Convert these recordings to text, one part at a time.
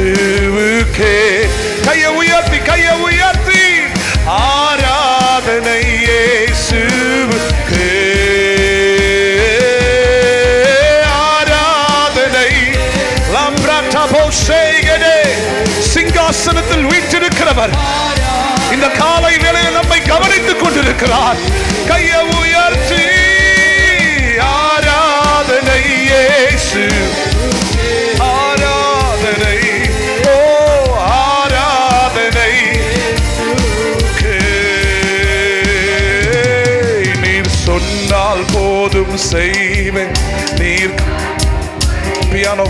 இயேசுவுக்கே. கையை உயர்த்தி ஆராதனை இயேசுவுக்கே. ஆராதனை. சிங்காசனத்தில் வீற்றிருக்கிறவர் இந்த காலை வேளையில் நம்மை கவனித்துக் கொண்டிருக்கிறார். கையை உயர்த்தி ஆராதனை இயேசு. ஆராதனை. ஓ ஆராதனை. நீர் சொன்னால் போதும் செய்வேன். நீர் பியானோ.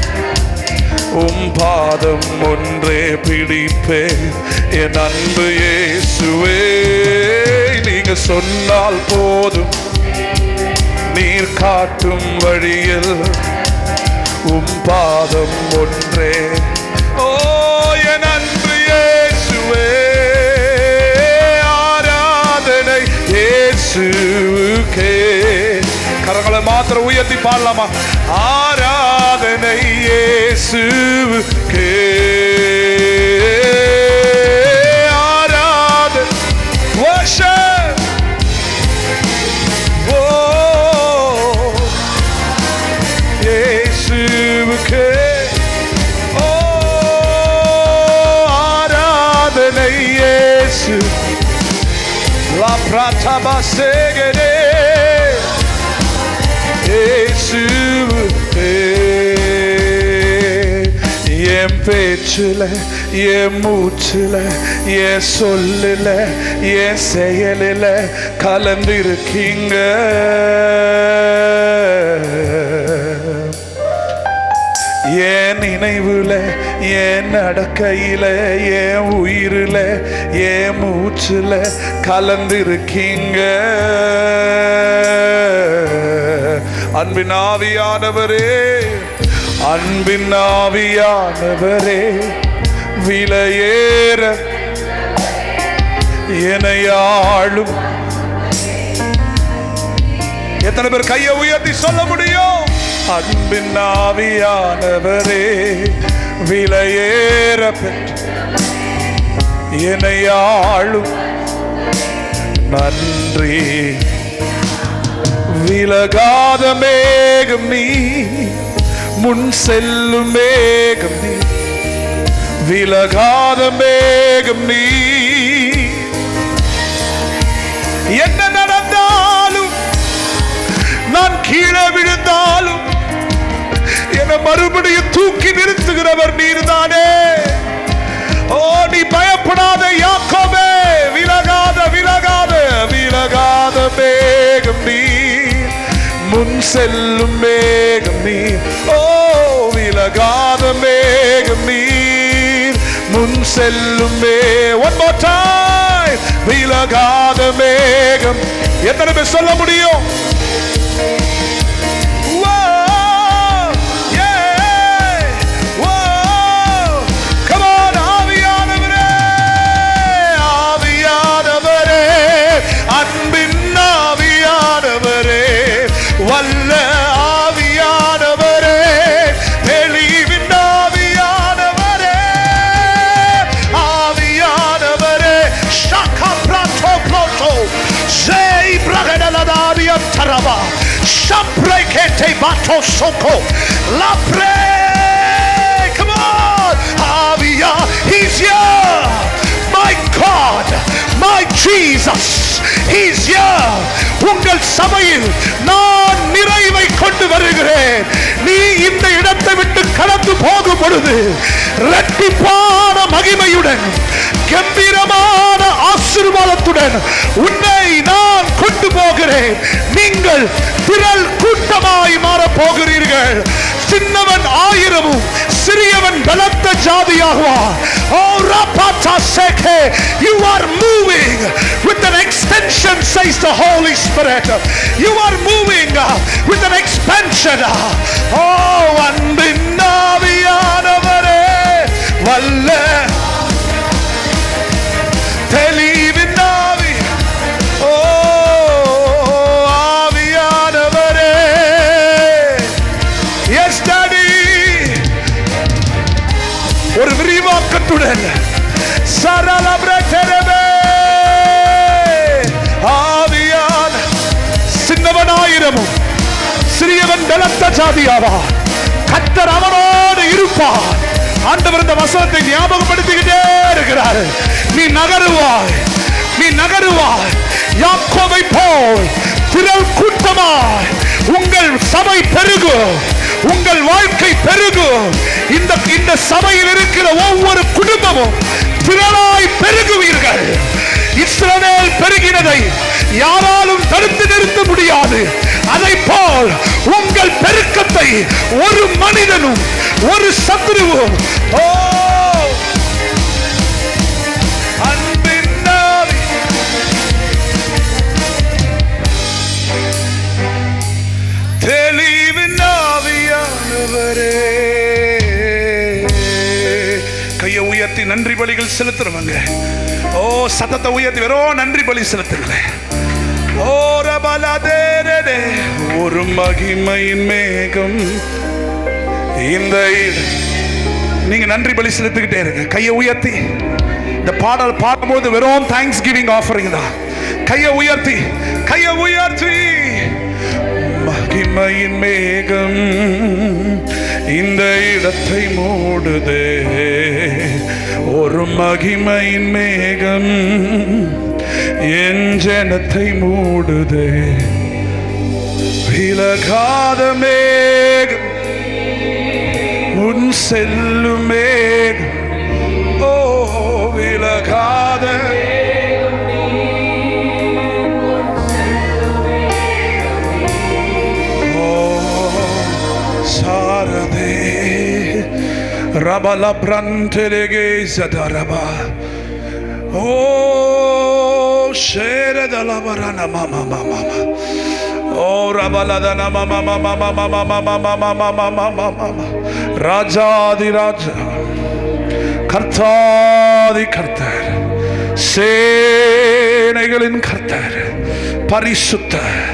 பாதம் ஒன்றே பிடிப்பேன் என் அன்பு இயேசுவே. நீங்க சொன்னால் போதும். நீர் காட்டும் வழியில் பாதம் ஒன்றே. ஓ என் அன்பு இயேசுவே. ஆராதனை இயேசுவுக்கே. கரங்களை மாத்திரம் உயர்த்தி பாடலாமா? ஆராதனை இயேசுவுக்கே. ஆராதனை. worship. ஓ இயேசுவுக்கே. ஓ ஆராதனை இயேசு. la prataba segede இயேசுவுக்கே. என் பேச்சுல, என் மூச்சுல, என் சொல்லுல, என் செயலில கலந்திருக்கீங்க. என் நினைவுல, என் நடக்கையில, என் உயிரில, என் மூச்சுல கலந்திருக்கீங்க. அன்பின் ஆவியானவரே, அன்பின் ஆவியானவரே, விலையேற என்னையாளும். எத்தனை பேர் கையை உயர்த்தி சொல்ல முடியும்? அன்பின் ஆவியானவரே, விலையேற என்னையாளும். நன்றி. விலகாத மேகம் நீ, முன் செல்லும் மேகம் நீ. விலகாத மேகம் நீ. என்ன நடந்தாலும், நான் கீழே விழுந்தாலும் என்னை மறுபடியும் தூக்கி நிறுத்துகிறவர் நீர்தானே. ஓ நீ பயப்படாத யாக்கோபே. விலகாத விலகாத விலகாத மேகம் நீ, முன் செல்லும் மேகம் நீர். ஓ விலகாத மேகம் நீர், முன் செல்லும் one more time. விலகாத மேகம். எத்தனை பேர் சொல்ல முடியும்? அன்பின் ஆவியானவரே, வல்ல ஆவியானவரே, தெளிவின் ஆவியானவரே, ஆவியானவரே. ஷாக்கா பிளாட்டோ பிளாட்டோ ஜெய் பிரகடலதாரியா தரவா ஷப்ரேகேட்டே பாட்டோ சோகோ லாப்ரே. Come on, ஆவியா. He's here. My God, my Jesus, He's here. உங்கள் சபையில் நான் நிறைவை கொண்டு வருகிறேன். நீ இந்த இடத்தை விட்டு கடந்து போகும் பொழுது இரட்டிப்பான மகிமையுடன், கம்பீரமான ஆசீர்வாதத்துடன் உன்னை நான் கொண்டு போகிறேன். நீங்கள் திரள் கூட்டமாய் மாறப் போகிறீர்கள். சின்னவன் 1000 சிறியவன் பலத்த ஜாதியாகுவார். Oh rapata seke, you are moving with an extension, says the Holy Spirit. You are moving with an expansion. Oh அன்பின் ஆவியானவரே, வல்ல தெளிவின் ஆவி. ஓ ஆவியானவரே. Yes daddy. ஒரு விரிவாக்கத்துடன் ஆவியான சின்னவன் ஆயிரமும் சிறியவன் பலத்த ஜாதியாவா. கர்த்தர் அவனோடு இருப்பார். ஆண்டவர் இந்த வசனத்தை ஞாபகப்படுத்திக்கிட்டே இருக்கிறார். நீ நகருவாய், நீ நகருவாய். யாக்கோபை போல் திரள் கூட்டமாய் உங்கள் சபை பெருகும், உங்கள் வாழ்க்கை பெருகும். இந்த சபையில் இருக்கிற ஒவ்வொரு குடும்பமும் திரளாய் பெருகுவீர்கள். இஸ்ரவேல் பெருகினதை யாராலும் தடுத்து நிறுத்த முடியாது. அதை போல் உங்கள் பெருக்கத்தை ஒரு மனிதனும் ஒரு சத்துருவும் கையை உயர்த்தி நன்றி பலிகள் செலுத்துறவங்க சத்தத்தை உயர்த்தி வெறும் நன்றி பலி செலுத்துங்களேன். ஒரு மகிமையின் மேகம் இந்த நீங்க நன்றி பலி செலுத்திக்கிட்டே இருங்க. கையை உயர்த்தி இந்த பாடல் பாடும்போது வெறும் தேங்க்ஸ் கிவிங் ஆஃபரிங் தான். கையை உயர்த்தி, கையை உயர்த்தி. மகிமையின் மேகம் இந்த இடத்தை மூடுதே, ஒரு மகிமையின் மேகம் என் ஜனத்தை மூடுதே. விலகாத மேகம் முன் செல்லும் மேகம், ஓ விலகாத சாரதே ரபல பிரந்தெலகே சதரபா. ஓ ஷேரதலவரன மாமா மாமா. ஓ ரபலதன மாமா மாமா மாமா மாமா மாமா மாமா மாமா. ராஜாதி ராஜா, கர்த்தாதி கர்த்தர், சேனைகளின் கர்த்தர், பரிசுத்தர்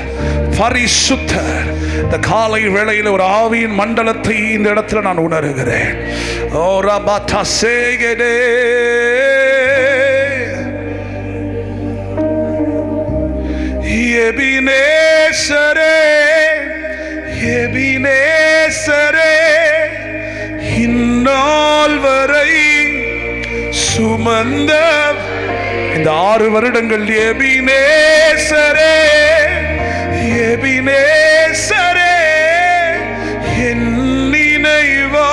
பரிசுத்தர். இந்த காலை வேளையில் ஒரு ஆவியின் மண்டலத்தை இந்த இடத்துல நான் உணர்கிறேன். ஓ ரபாதா சேகடே எபினேசரே எபினேசரே, இந்நாள் வரை சுமந்த இந்த 6 வருடங்கள் எபினேசரே எபினேசரே, என் நினைவா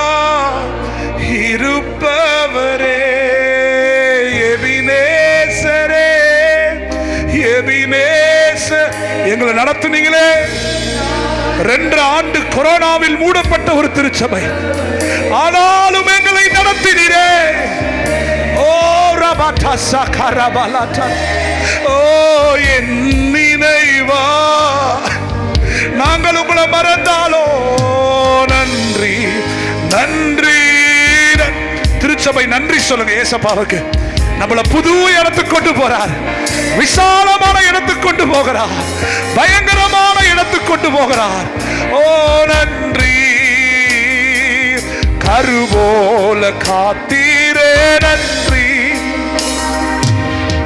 இருப்பவரே. எபினேசரே எபினேசர், எங்களை நடத்துனீங்களே. 2 ஆண்டு கொரோனாவில் மூடப்பட்ட ஒரு திருச்சபை, ஆனாலும் எங்களை நடத்தினீரே. ஓ ரபாட்டா சகரபலட்டா, ஓ என் நினைவா. நாங்கள் உங்களை மறந்தாலோ நன்றி நன்றி. திருச்சபை நன்றி சொல்லுங்க ஏசப்பாவுக்கு. நம்மள புது இடத்துக்கு கொண்டு போறார், விசாலமான இடத்துக்கு கொண்டு போகிறார், பயங்கரமான இடத்துக்கு கொண்டு போகிறார். ஓ நன்றி. கருபோல காத்தீரே நன்றி.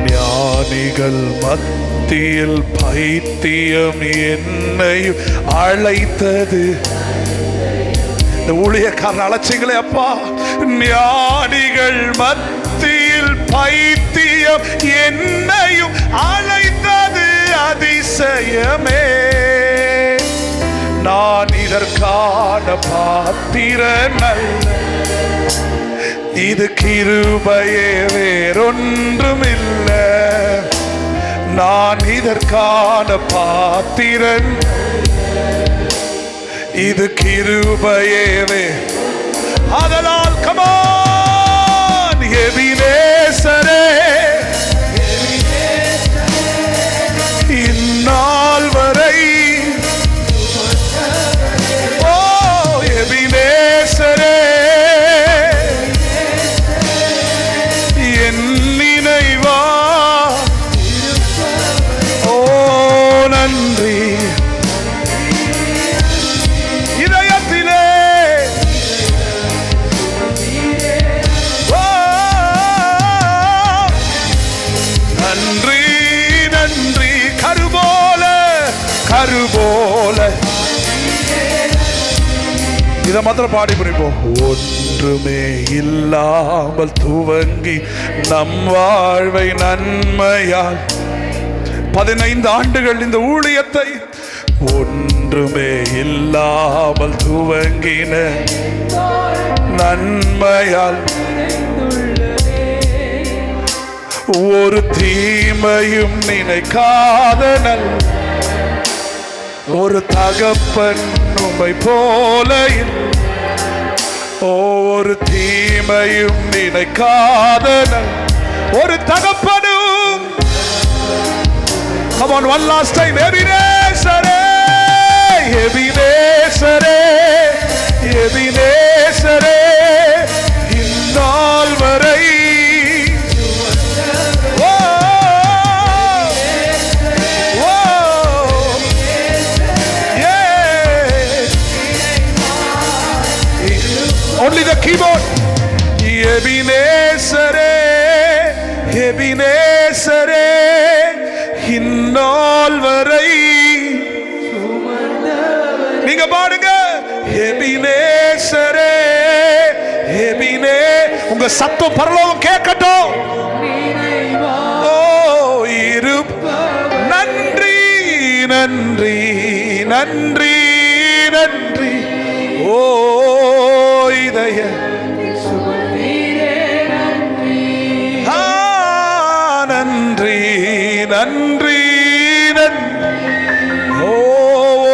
ஞானிகள் மத்தியில் பைத்தியம் என்னையும் அழைத்தது. இந்த ஊழியக்காரன் அழைச்சிங்களே அப்பா. ஞானிகள் மத்தியில் பைத்தியம் என்னையும் அழைத்தது அதிசயமே. நான் இதற்கான பாத்திரன் அல்ல, இது கிருபையே வேறொன்றும் இல்லை. நான் இதற்கான பாத்திரன், இது கிருபையே. அதனால் கமான் எபினேசரே, இந்நாள் வரை ஓ எபினேசரே, என் நினைவா. ஓ நன்றி. இதயத்திலே இதை மாத்திரம் பாடி முடிப்போம். ஒன்றுமே இல்லாமல் துவங்கி நம் வாழ்வை நன்மையால் 15 ஆண்டுகள் இந்த ஊழியத்தை ஒன்றுமே இல்லாமல் துவங்கின நன்மையால் ஒரு தீமையும் நினைக்காத ஒரு தகப்பன் உம்மை போல ஒரு தீமையும் நினைக்காத ஒரு தகப்பனும். Come on, one last time. எபினேசரே, எபினேசரே, எபினேசரே, இந்நாள் வரை only the keyboard. எபினேசரே, எபினேசரே, இந்நாள் வரை நீங்க பாடுங்க. எபினேசரே, எபினே, உங்க சத்தம் பரலோகம் கேட்கட்டும். ஓ நன்றி நன்றி நன்றி நன்றி. ஓ இதய நன்றி நன்றி நன்றி. ஓ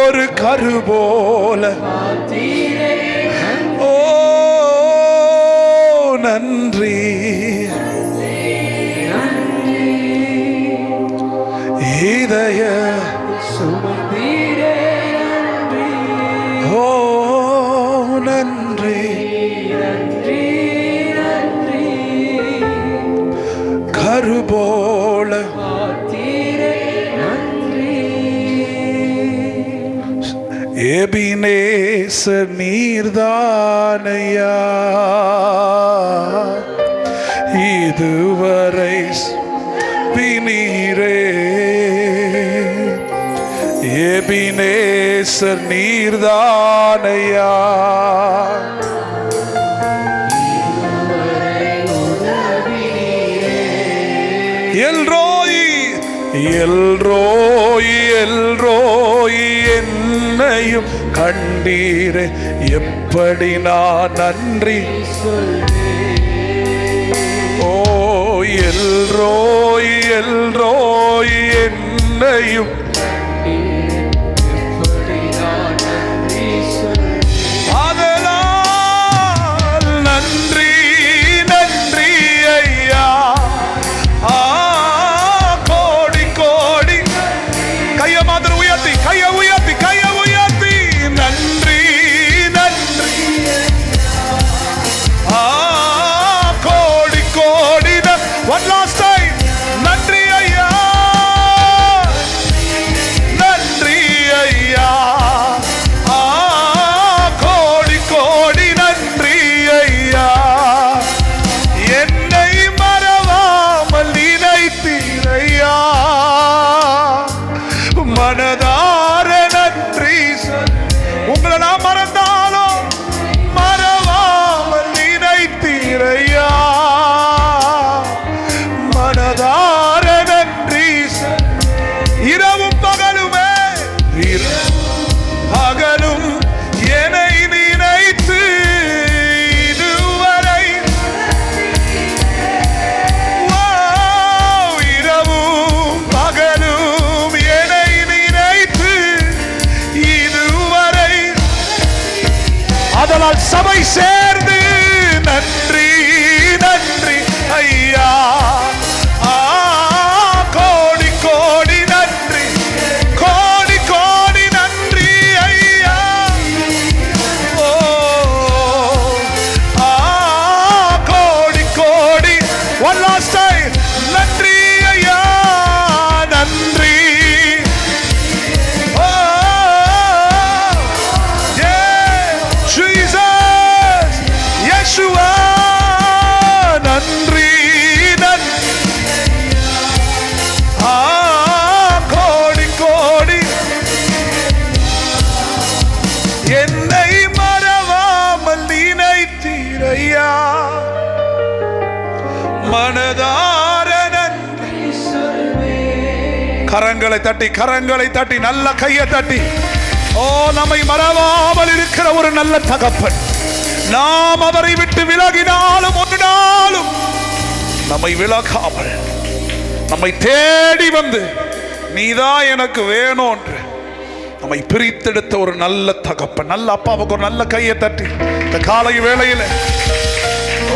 ஒரு கரு போல ஓ நன்றி. இதய ஓ நன்றி கரு போல எபினேசர் நீர்தானையா இதுவரை நீரே. எபினேசர் நீர்தானையா எல்ரோய் எல்ரோய் எல்ரோய் என்னையும் கண்டீரே. எப்படி நான் நன்றி ஓ எல்ரோய் எல்ரோய் என்னையும் அதனால் நன்றி நன்றி ஐயா. கோடி கோடி கைய மாதிரி உயர்த்தி கைய உயர்த்தி கைய உயர்த்தி நன்றி நன்றி. கோடி கோடி one last time நன்றி ஐயா. மனதார நன்றி சொல்வேன். கரங்களை தட்டி நல்ல கையை தட்டி, ஓ நம்மை மறவாமல் இருக்கிற ஒரு நல்ல தகப்பன். நாம் அவரை விட்டு விலகினாலும் ஒரு நாளும் நம்மை விலகாமல் நம்மை தேடி வந்து நீதான் எனக்கு வேணும் என்று நம்மை பிரித்தெடுத்த ஒரு நல்ல தகப்பன், நல்ல அப்பாவுக்கு ஒரு நல்ல கையை தட்டி இந்த காலை வேளையில்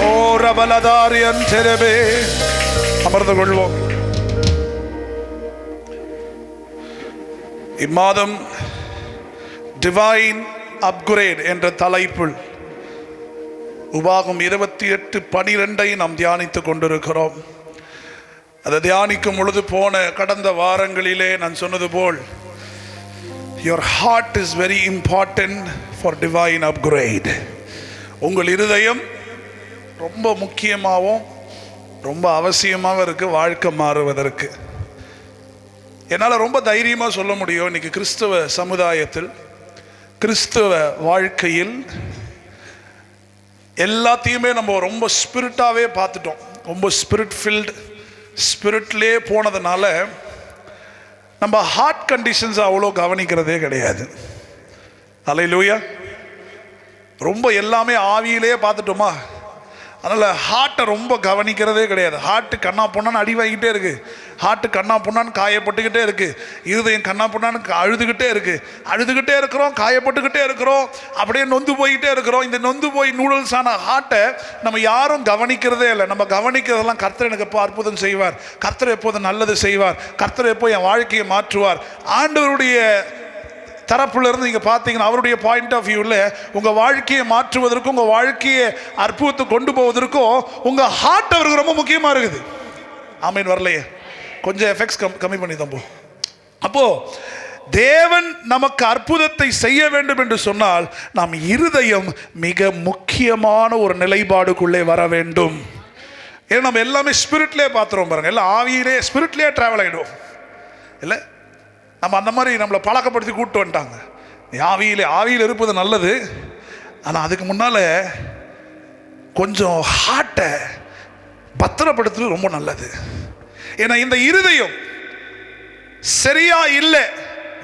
ஓ ரபலதாரியன் செரபே அமர்ந்து கொள்வோம். இம்மாதம் டிவைன் அப்கிரேட் என்ற தலைப்பில் உபாகம் 28:12 நாம் தியானித்துக் கொண்டிருக்கிறோம். அதை தியானிக்கும் பொழுது கடந்த வாரங்களிலே நான் சொன்னது போல், your heart is very important for divine upgrade. உங்கள் இருதயம் ரொம்ப முக்கியமாகவும் ரொம்ப அவசியமாக இருக்கு வாழ்க்கை மாறுவதற்கு. என்னால் ரொம்ப தைரியமாக சொல்ல முடியும், இன்னைக்கு கிறிஸ்தவ சமுதாயத்தில், கிறிஸ்தவ வாழ்க்கையில் எல்லாத்தையுமே நம்ம ரொம்ப ஸ்பிரிட்டாகவே பார்த்துட்டோம். ரொம்ப ஸ்பிரிட் ஃபில்டு, ஸ்பிரிட்லே போனதுனால நம்ம ஹார்ட் கண்டிஷன்ஸ் அவ்வளோ கவனிக்கிறதே கிடையாது. அல்லேலூயா. ரொம்ப எல்லாமே ஆவியிலே பார்த்துட்டோமா, அதனால் ஹார்ட்டை ரொம்ப கவனிக்கிறதே கிடையாது. ஹார்ட்டு கண்ணா பொண்ணான்னு அடி வாங்கிட்டே இருக்குது, ஹார்ட்டு கண்ணா பொண்ணான்னு காயப்பட்டுக்கிட்டே இருக்குது, இருதயம் கண்ணா பொண்ணான்னு அழுதுகிட்டே இருக்கிறோம், காயப்பட்டுக்கிட்டே இருக்கிறோம், அப்படியே நொந்து போய்கிட்டே இருக்கிறோம். இந்த நொந்து போய் நூடுல்ஸான ஹார்ட்டை நம்ம யாரும் கவனிக்கிறதே இல்லை. நம்ம கவனிக்கிறதெல்லாம் கர்த்தர் எனக்கு எப்போ அற்புதம் செய்வார், கர்த்தர் எப்போது நல்லது செய்வார், கர்த்தர் எப்போ என் வாழ்க்கையை மாற்றுவார். ஆண்டவருடைய தரப்புலேருந்து நீங்கள் பார்த்தீங்கன்னா, அவருடைய பாயிண்ட் ஆஃப் வியூவில் உங்கள் வாழ்க்கையை மாற்றுவதற்கும் உங்கள் வாழ்க்கையை அற்புதத்தை கொண்டு போவதற்கும் உங்கள் ஹார்ட் அவருக்கு ரொம்ப முக்கியமாக இருக்குது. ஆமீன். வரலையே, கொஞ்சம் எஃபெக்ட்ஸ் கம்மி பண்ணி தம்போ. அப்போது தேவன் நமக்கு அற்புதத்தை செய்ய வேண்டும் என்று சொன்னால் நாம் இருதயம் மிக முக்கியமான ஒரு நிலைப்பாடுக்குள்ளே வர வேண்டும். ஏன்னா நம்ம எல்லாமே ஸ்பிரிட்லேயே பார்த்துருவோம் பாருங்கள், எல்லாம் ஆவியிலே ஸ்பிரிட்லேயே ட்ராவல் ஆகிடுவோம் இல்லை. நம்ம அந்த மாதிரி நம்மளை பழக்கப்படுத்தி கூப்பிட்டு வந்துட்டாங்க. ஆவியில் இருப்பது நல்லது, ஆனால் அதுக்கு முன்னால் கொஞ்சம் ஹார்ட்டை பத்திரப்படுத்துறது ரொம்ப நல்லது. ஏன்னா இந்த இருதயம் சரியா இல்லை,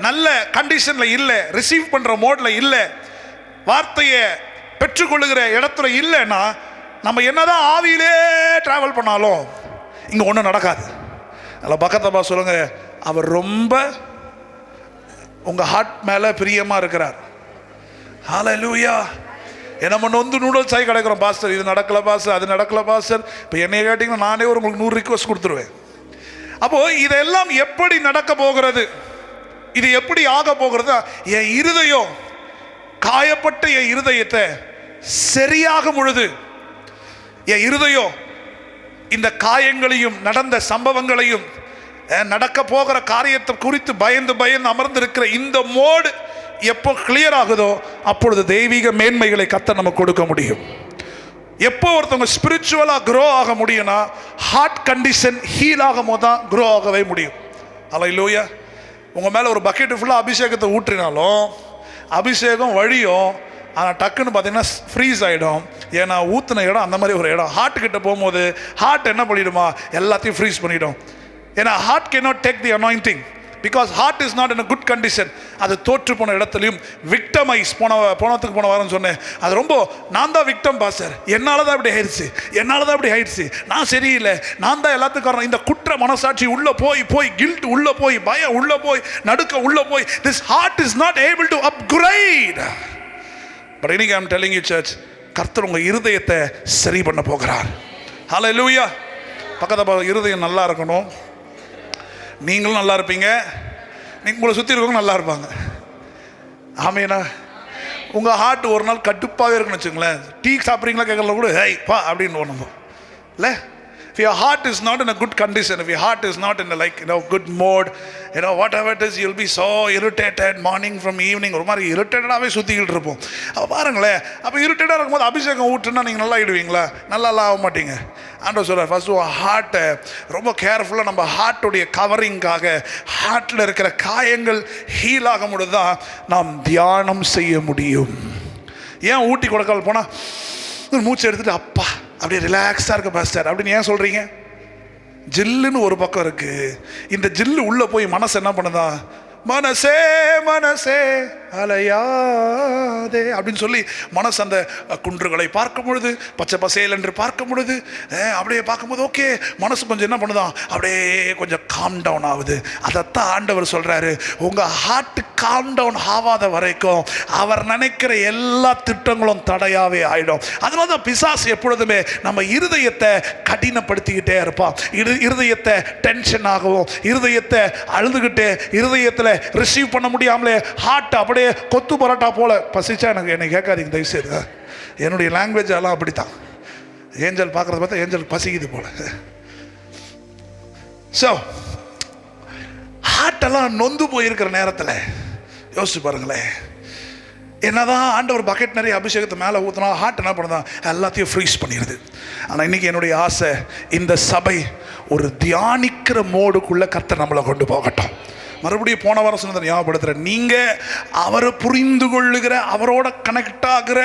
நல்ல கண்டிஷனில் இல்லை, ரிசீவ் பண்ணுற மோடில் இல்லை, வார்த்தையை பெற்றுக்கொள்ளுகிற இடத்துல இல்லைன்னா நம்ம என்னதான் ஆவியிலே ட்ராவல் பண்ணாலும் இங்கே ஒன்றும் நடக்காது. அதில் பக்கத்தப்பா சொல்லுங்க, அவர் ரொம்ப உங்கள் ஹார்ட் மேலே பிரியமாக இருக்கிறார். ஹல்லேலூயா. நம்ம நொந்து நூடுல்ஸ் ஆகி கிடைக்கிறோம், பாஸ்டர் இது நடக்கலை பாஸ்டர், அது நடக்கலை பாஸ்டர். இப்போ என்னைய கேட்டிங்கன்னா நானே உங்களுக்கு 100 ரிக்வஸ்ட் கொடுத்துருவேன். அப்போது இதெல்லாம் எப்படி நடக்க போகிறது, இது எப்படி ஆக போகிறது? என் இருதயம் காயப்பட்ட என் இருதயத்தை சரியாகும் பொழுது, என் இருதயம் இந்த காயங்களையும் நடந்த சம்பவங்களையும் நடக்க போகிற காரியத்தை குறித்து பயந்து அமர்ந்திருக்கிற இந்த மோடு எப்போ கிளியர் ஆகுதோ அப்பொழுது தெய்வீக மேன்மைகளை கர்த்தர் நமக்கு கொடுக்க முடியும். எப்போ ஒருத்தவங்க ஸ்பிரிச்சுவலாக க்ரோ ஆக முடியும்னா ஹார்ட் கண்டிஷன் ஹீல் ஆகும் போது தான் க்ரோ ஆகவே முடியும். அல்லேலூயா. உங்கள் மேலே ஒரு பக்கெட்டு ஃபுல்லாக அபிஷேகத்தை ஊற்றினாலும் அபிஷேகம் வழியும், ஆனால் டக்குன்னு பார்த்தீங்கன்னா ஃப்ரீஸ் ஆகிடும். ஏன்னா ஊற்றின இடம் அந்த மாதிரி ஒரு இடம். ஹார்ட்டுக்கிட்ட போகும்போது ஹார்ட் என்ன பண்ணிவிடுமா, எல்லாத்தையும் ஃப்ரீஸ் பண்ணிவிடும். ஏன்னா heart cannot take the anointing because heart is not in a good condition. அது தோற்று போன இடத்துலையும் விக்டமைஸ் போனதுக்கு போன வாரம் சொன்னேன், அது ரொம்ப நான் தான் விக்டம் பாஸ்டர், என்னால் தான் இப்படி ஆயிடுச்சு, நான் சரியில்லை, நான் தான் எல்லாத்துக்கும் காரணம். இந்த குற்ற மனசாட்சி உள்ளே போய் கில்ட் உள்ளே போய், பயம் உள்ளே போய், நடுக்க உள்ளே போய், this heart is not able to upgrade. But இன்னைக்கு I'm telling you church, கர்த்தர் உங்கள் இருதயத்தை சரி பண்ண போகிறார். ஹல்லேலூயா. பக்கத்து இருதயம் நல்லா இருக்கணும், நீங்களும் நல்லா இருப்பீங்க, உங்களை சுற்றி இருக்கவங்க நல்லா இருப்பாங்க. ஆமீனா. உங்கள் ஹார்ட் ஒரு நாள் கடுப்பாகவே இருக்குன்னு வச்சுங்களேன், டீ சாப்பிட்றீங்களா கேட்கல கூட ஹேய் பா அப்படின்னு ஒன்று இல்லை. If your heart is not in a good condition, if your heart is not in a good mode, whatever it is, you'll be so irritated morning from evening. ஒரு மாதிரி இரிட்டேட்டடாகவே சுற்றிக்கிட்டு இருப்போம். அப்போ பாருங்களேன், அப்போ இரிட்டேட்டாக இருக்கும்போது அபிஷேகம் ஊற்றுனா நீங்கள் நல்லா ஆகிடுவீங்களா? நல்லா ஆக மாட்டீங்க. ஆண்டவர் சொல்கிறார், ஃபஸ்ட்டு ஹார்ட்டை ரொம்ப கேர்ஃபுல்லாக நம்ம ஹார்ட்டுடைய கவரிங்காக, ஹார்ட்டில் இருக்கிற காயங்கள் ஹீல் ஆகும் பொழுது தான் நாம் தியானம் செய்ய முடியும். ஏன் ஊட்டி கொடைக்கானல் போனால் மூச்சு எடுத்துகிட்டு அப்பா அப்படியே ரிலாக்ஸ்டாக இருக்க பாஸ்டர் அப்படின்னு ஏன் சொல்கிறீங்க? ஜில்லுன்னு ஒரு பக்கம் இருக்கு. இந்த ஜில்லு உள்ளே போய் மனசு என்ன பண்ணுதா? மனசே மனசே அலையாதே அப்படின்னு சொல்லி மனசு அந்த குன்றுகளை பார்க்கும் பொழுது, பச்சை பசேல் என்று பார்க்கும் பொழுது, அப்படியே பார்க்கும்போது ஓகே மனசு கொஞ்சம் என்ன பண்ணுதான், அப்படியே கொஞ்சம் காம் டவுன் ஆகுது. அதைத்தான் ஆண்டவர் சொல்றாரு, உங்க ஹார்ட் காம் டவுன் ஆகாத வரைக்கும் அவர் நினைக்கிற எல்லா திட்டங்களும் தடையாவே ஆயிடும். அதனால தான் பிசாசு எப்பொழுதுமே நம்ம இருதயத்தை கடினப்படுத்திக்கிட்டே இருப்பான். இருதயத்தை டென்ஷன் ஆகவும், இருதயத்தை அழுதுகிட்டே, இருதயத்தில் ரிசீவ் பண்ண முடியாமலே ஹார்ட் அப்படியே கொத்து பரோட்டா போல. பசிச்சா என்னை கேட்காதீங்க தயவு செய்து, என்னுடைய லாங்குவேஜ் எல்லாம் அப்படித்தான். ஏஞ்சல் பார்க்கறத பார்த்தா ஏஞ்சல் பசிக்குது போல. ஸோ ஹார்ட் எல்லாம் நொந்து போயிருக்கிற நேரத்தில் யோசிச்சு பாருங்களேன், என்னதான் ஆண்டவர் பக்கெட் நிறைய அபிஷேகத்தை மேலே ஊற்றினா ஹார்ட் என்ன பண்ணுதான், எல்லாத்தையும் ஃப்ரீஸ் பண்ணிடுது. ஆனால் இன்னைக்கு என்னுடைய ஆசை, இந்த சபை ஒரு தியானிக்கிற மோடுக்குள்ள கர்த்தர் நம்மளை கொண்டு போகட்டும். மறுபடியும் போன வாரம் சொன்னதை ஞாபகப்படுத்துகிறேன், நீங்கள் அவரை புரிந்து கொள்ளுகிற, அவரோட கனெக்ட் ஆகிற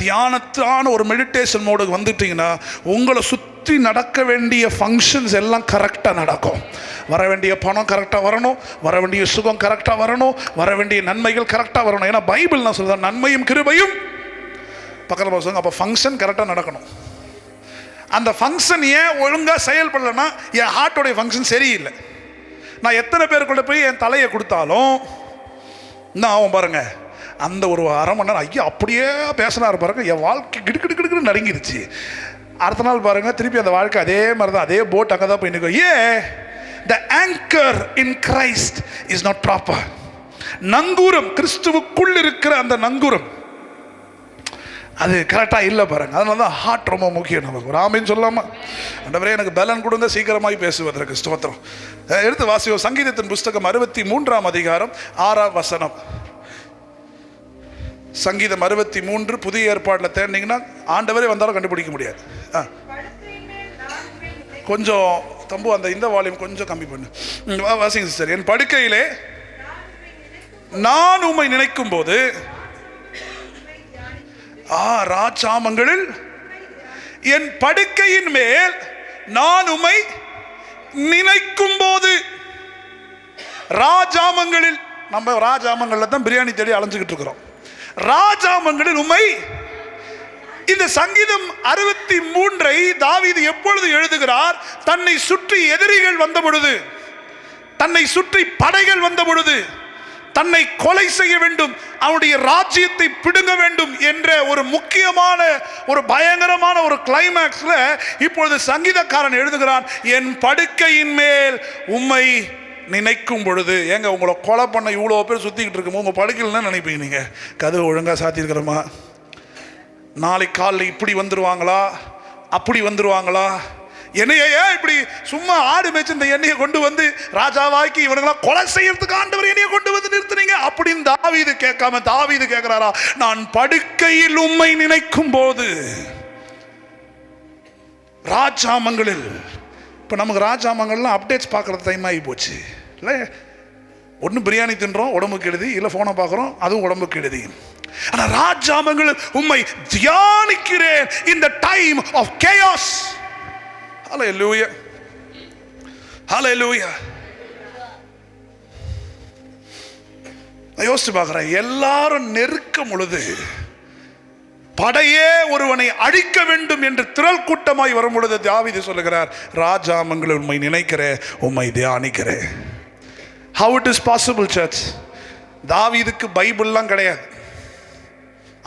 தியானத்தான ஒரு மெடிடேஷன் மோடுக்கு வந்துட்டீங்கன்னா உங்களை சுற்றி நடக்க வேண்டிய ஃபங்க்ஷன்ஸ் எல்லாம் கரெக்டாக நடக்கும். வர வேண்டிய பணம் கரெக்டாக வரணும், வர வேண்டிய சுகம் கரெக்டாக வரணும், வர வேண்டிய நன்மைகள் கரெக்டாக வரணும். ஏன்னா பைபிள் நான் சொல்கிறேன், நன்மையும் கிருபையும் பக்கத்தில் சொல்லுங்க. அப்போ ஃபங்க்ஷன் கரெக்டாக நடக்கணும். அந்த ஃபங்க்ஷன் ஏன் ஒழுங்காக செயல்படலைன்னா என் ஹார்ட்டோடைய ஃபங்க்ஷன் சரியில்லை. நான் எத்தனை பேருக்குள்ள போய் என் தலையை கொடுத்தாலும் என்ன ஆகும் பாருங்க, அந்த ஒரு அரை மணி நேரம் ஐயா அப்படியே பேசினார் பாருங்க, என் வாழ்க்கை கிடுக்கிடுக்கிடுன்னு நடுங்கிருச்சு. அடுத்த நாள் பாருங்க திருப்பி அந்த வாழ்க்கை அதே மாதிரி தான், அதே போட் அங்கே தான் போய் நிற்கும். the anchor in Christ is not proper. நங்கூரம், கிறிஸ்துவுக்குள் இருக்கிற அந்த நங்கூரம் அது கரெக்டாக இல்லை பாருங்க. அதனால தான் ஹார்ட் ரொம்ப முக்கியம். நமக்கு ஒரு ஆமீன் சொல்லாமா? ஆண்டவரே எனக்கு பலன் கொடுங்க சீக்கிரமாய் பேசுவதற்கு. ஸ்தோத்திரம். எடுத்து வாசிவோம் சங்கீதத்தின் புஸ்தகம் 63ஆம் அதிகாரம் 6ஆம் வசனம். சங்கீதம் 63 புதிய ஏற்பாட்டில் தேடினீங்கன்னா ஆண்டவரே வந்தாலும் கண்டுபிடிக்க முடியாது. கொஞ்சம் தம்பு அந்த இந்த வால்யூம் கொஞ்சம் கம்மி பண்ணு வாசிங்க சிஸ்டர். என் படுக்கையிலே நான் உம்மை நினைக்கும் போது ராஜாமங்களில், என் படுக்கையின் மேல் நான் உம்மை நினைக்கும் போது. ராஜாமங்களில், நம்ம ராஜாமங்கள்ல தான் பிரியாணி தேடி அலைஞ்சுக்கிட்டு இருக்கிறோம். ராஜாமங்களில் உம்மை. இந்த சங்கீதம் 63 தாவீது எப்பொழுது எழுதுகிறார்? தன்னை சுற்றி எதிரிகள் வந்த பொழுது, தன்னை சுற்றி படைகள் வந்த பொழுது, தன்னை கொலை செய்ய வேண்டும், அவனுடைய ராஜ்யத்தை பிடுங்க வேண்டும் என்ற ஒரு முக்கியமான, ஒரு பயங்கரமான ஒரு கிளைமேக்ஸ்ல இப்பொழுது சங்கீதக்காரன் எழுதுகிறான், என் படுக்கையின் மேல் உம்மை நினைக்கும் பொழுது. ஏங்க உங்களை கொலை பண்ண இவ்வளோ பேர் சுத்திக்கிட்டு இருக்கும், உங்க படுக்கையில் என்ன நினைப்பீங்க நீங்க? கதவு ஒழுங்கா சாத்திருக்கிறோமா? நாளைக்கு காலையில் இப்படி வந்துருவாங்களா, அப்படி வந்துருவாங்களா? என்னையே இப்படி சும்மா ஆடு மேய்ச்சி இந்த எண்ணெயை கொண்டு வந்து ராஜாவாக்கி இவனுங்களாம் கொலை செய்யறதுக்கு ஆண்டவர் என்னையை கொண்டு வந்து நிறுத்துனீங்க அப்படின்னு தாவீது கேட்காம தாவீது கேட்கிறாரா, நான் படுக்கையில் உம்மை நினைக்கும் போது. ராஜாமங்களில், இப்போ நமக்கு ராஜாமங்கள்லாம் அப்டேட்ஸ் பார்க்குறது டைம் ஆகி போச்சு இல்லை? ஒன்று பிரியாணி தின்றோம் உடம்புக்கு எழுதி, இல்லை ஃபோனை பார்க்குறோம் அதுவும் உடம்புக்கு எழுதி. ஆனால் ராஜாமங்களில் உம்மை தியானிக்கிறேன் in the time of chaos. Hallelujah. Hallelujah. நான் யோசிச்சு பார்க்கிறேன், எல்லாரும் நெருக்கம் பொழுது படையே ஒருவனை அழிக்க வேண்டும் என்று திரள் கூட்டமாய் வரும் பொழுது தாவீது சொல்லுகிறார், ராஜாமங்களை உம்மை நினைக்கிறேன், உம்மை தியானிக்கிறேன். How it is possible church? தாவீதுக்கு பைபிள்லாம் கிடையாது,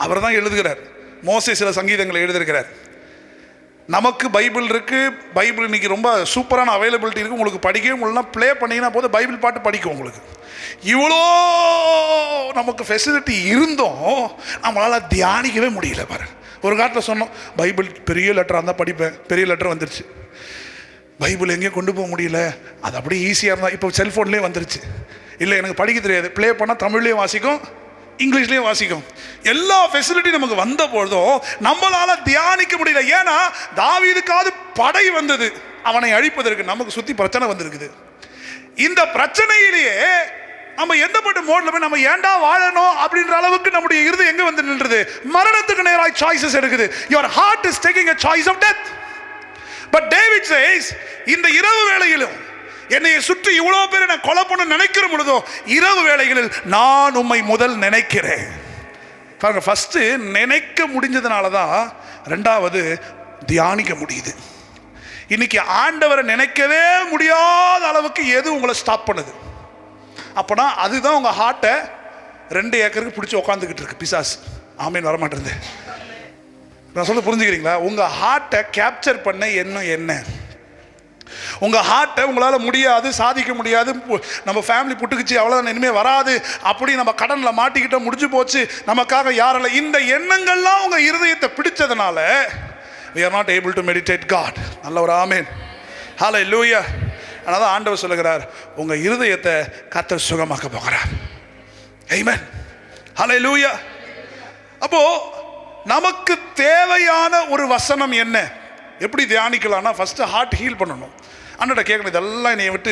அவர் தான் எழுதுகிறார். மோசே சில சங்கீதங்களை எழுதியிருக்கிறார். நமக்கு பைபிள் இருக்கு. பைபிள் இன்னைக்கு ரொம்ப சூப்பரான அவைலபிலிட்டி இருக்கு. உங்களுக்கு படிக்கவே முடியலன்னா ப்ளே பண்ணிங்கன்னா போது பைபிள் பாட்டு படிக்கும் உங்களுக்கு. இவ்வளோ நமக்கு ஃபெசிலிட்டி இருந்தும் நம்மளால் தியானிக்கவே முடியல பாரு. ஒரு காலத்தில் சொன்னோம் பைபிள் பெரிய லெட்டராக இருந்தால் படிப்பேன், பெரிய லெட்டர் வந்துருச்சு. பைபிள் எங்கேயும் கொண்டு போக முடியல, அது அப்படியே ஈஸியாக இருந்தால் இப்போ செல்ஃபோன்லேயே வந்துருச்சு. இல்லை எனக்கு படிக்க தெரியாது, ப்ளே பண்ணால் தமிழ்லேயும் வாசிக்கும் இங்கிலீஷ்லேயும் வாசிக்கும். எல்லா ஃபெசிலிட்டி நமக்கு வந்த பொழுதும் நம்மளால தியானிக்க முடியல. ஏன்னா தாவீதுக்காவது படை வந்தது அவனை அழிப்பதற்கு, நமக்கு சுற்றி பிரச்சனை வந்திருக்குது. இந்த பிரச்சனையிலேயே நம்ம எந்தப்பட்ட மோட்ல போய் நம்ம ஏன்டா வாழணும் அப்படின்ற அளவுக்கு நம்முடைய இருதயம் எங்க வந்து நின்றது? மரணத்துக்கு நேராய் சாய்ஸஸ் எடுக்குது. your heart is taking a choice of death. but David says, இந்த இரவு வேளையிலும் என்னை சுற்றி இவ்வளவு பேர் நான் கொலை பண்ண நினைக்கிற பொழுதோ இரவு வேளைகளில் நான் உம்மை முதல் நினைக்கிறேன். பாருங்க, ஃபர்ஸ்ட் நினைக்க முடிஞ்சதுனால தான் ரெண்டாவது தியானிக்க முடியுது. இன்னைக்கு ஆண்டவரை நினைக்கவே முடியாத அளவுக்கு எது உங்களை ஸ்டாப் பண்ணுது? அப்போனா அதுதான் உங்கள் ஹார்ட்டை 2 ஏக்கருக்கு பிடிச்சி உட்காந்துக்கிட்டு இருக்கு பிசாசு. ஆமீன், வரமாட்டேருந்து. நான் சொல்ல புரிஞ்சுக்கிறீங்களா? உங்கள் ஹார்ட்டை கேப்சர் பண்ண என்ன? உங்கள் ஹார்ட்டை உங்களால் முடியாது, சாதிக்க முடியாது, நம்ம ஃபேமிலி புட்டுக்குச்சு, அவ்வளோதான், இனிமேல் வராது, அப்படி நம்ம கடனில் மாட்டிக்கிட்ட, முடிஞ்சு போச்சு, நமக்காக யாரில்லை, இந்த எண்ணங்கள்லாம் உங்கள் இருதயத்தை பிடிச்சதுனால we are not able to meditate God. நல்ல ஒரு ஆமேன், ஹல்லேலூயா. அதனால தான் ஆண்டவர் சொல்லுகிறார், உங்கள் இருதயத்தை கர்த்தர் சுகமாக்க போகிறார். ஆமென், ஹல்லேலூயா. அப்போ நமக்கு தேவையான ஒரு வசனம் என்ன? எப்படி தியானிக்கலாம்னா, ஃபர்ஸ்ட் ஹார்ட் ஹீல் பண்ணணும். ஆண்டவரை கேட்கணும், இதெல்லாம் என்னை விட்டு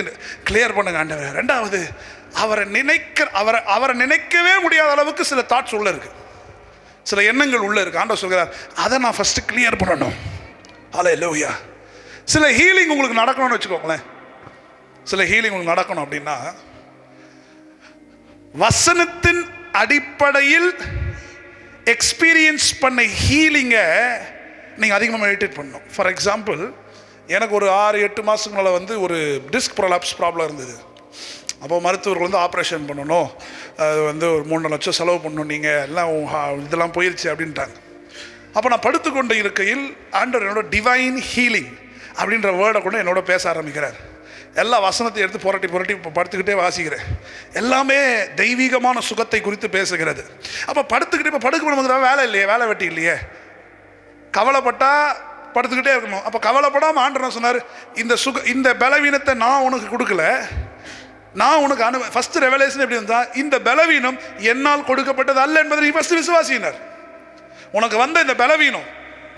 கிளியர் பண்ணுங்க ஆண்டவர். ரெண்டாவது, அவரை நினைக்கவே முடியாத அளவுக்கு சில தாட்ஸ் உள்ள இருக்கு, சில எண்ணங்கள் உள்ள இருக்கு. ஆண்டவர் சொல்கிறார், அதை நான் ஃபர்ஸ்ட் கிளியர் பண்ணணும். ஹல்லேலூயா. சில ஹீலிங் உங்களுக்கு நடக்கணும்னு வச்சுக்கோங்களேன். சில ஹீலிங் உங்களுக்கு நடக்கணும் அப்படின்னா, வசனத்தின் அடிப்படையில் எக்ஸ்பீரியன்ஸ் பண்ண ஹீலிங்கை நீங்கள் அதிகமாக மெடிடேட் பண்ணணும். ஃபார் எக்ஸாம்பிள், எனக்கு ஒரு 6-8 மாதத்துக்கு மேலே வந்து ஒரு டிஸ்க் ப்ரொலாப்ஸ் ப்ராப்ளம் இருந்தது. அப்போ மருத்துவர்கள் வந்து ஆப்ரேஷன் பண்ணணும், அது வந்து ஒரு 3 லட்சம் செலவு பண்ணணும், நீங்கள் எல்லாம் இதெல்லாம் போயிடுச்சு அப்படின்ட்டாங்க. அப்போ நான் படுத்துக்கொண்டு இருக்கையில் ஆண்டவர் என்னோட டிவைன் ஹீலிங் அப்படின்ற வேர்டை கொண்டு என்னோட பேச ஆரம்பிக்கிறார். எல்லா வசனத்தையும் எடுத்து புரட்டி இப்போ படுத்துக்கிட்டே வாசிக்கிறேன். எல்லாமே தெய்வீகமான சுகத்தை குறித்து பேசுகிறது. அப்போ படுத்துக்கிட்டே, இப்போ படுக்க போது வேலை இல்லையே, வேலை வெட்டி இல்லையே, கவலைப்பட்டா படுத்துக்கிட்டே இருக்கணும். அப்போ கவலைப்படாமல் ஆண்டவர் சொன்னார், இந்த பலவீனத்தை நான் உனக்கு கொடுக்கல, நான் உனக்கு ஃபர்ஸ்ட் ரெவலேஷன் எப்படி இருந்தா, இந்த பலவீனம் என்னால் கொடுக்கப்பட்டது அல்ல என்பதை நீ ஃபர்ஸ்ட் விசுவாசினார். உனக்கு வந்த இந்த பலவீனம்,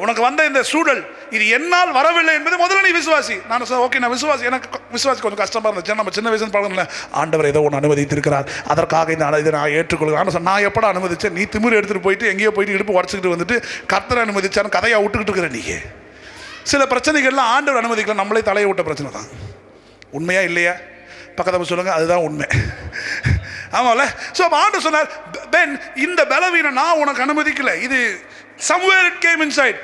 உனக்கு வந்த இந்த சூழல், இது என்னால் வரவில்லை என்பதை முதல்ல நீ விசுவாசி. நான் ஓகே, நான் விசுவாசி. எனக்கு விசுவாசி கொஞ்சம் கஷ்டமாக இருந்துச்சு. நம்ம சின்ன வயசுன்னு பழகல, ஆண்டவர் ஏதோ ஒன்று அனுமதித்திருக்கிறார், அதற்காக இதை நான் ஏற்றுக்கொள்கிறேன். ஆனால் நான் எப்படா அனுமதிச்சேன்? நீ திமிர் எடுத்துகிட்டு போயிட்டு எங்கேயோ போயிட்டு இடுப்பு உடச்சிக்கிட்டு வந்துட்டு கர்த்தரை அனுமதிச்சான்னு கதையாக விட்டுக்கிட்டு இருக்கிற நீ. சில பிரச்சனைகள்லாம் ஆண்டவர் அனுமதிக்கலாம், நம்மளே தலையை விட்ட பிரச்சனை தான். உண்மையா இல்லையா? பக்கத்தில் சொல்லுங்க, அதுதான் உண்மை. ஆமாம்ல. ஸோ ஆண்டவர் சொன்னார், பென், இந்த பலவீனம் நான் உனக்கு அனுமதிக்கல, இது somewhere it came inside.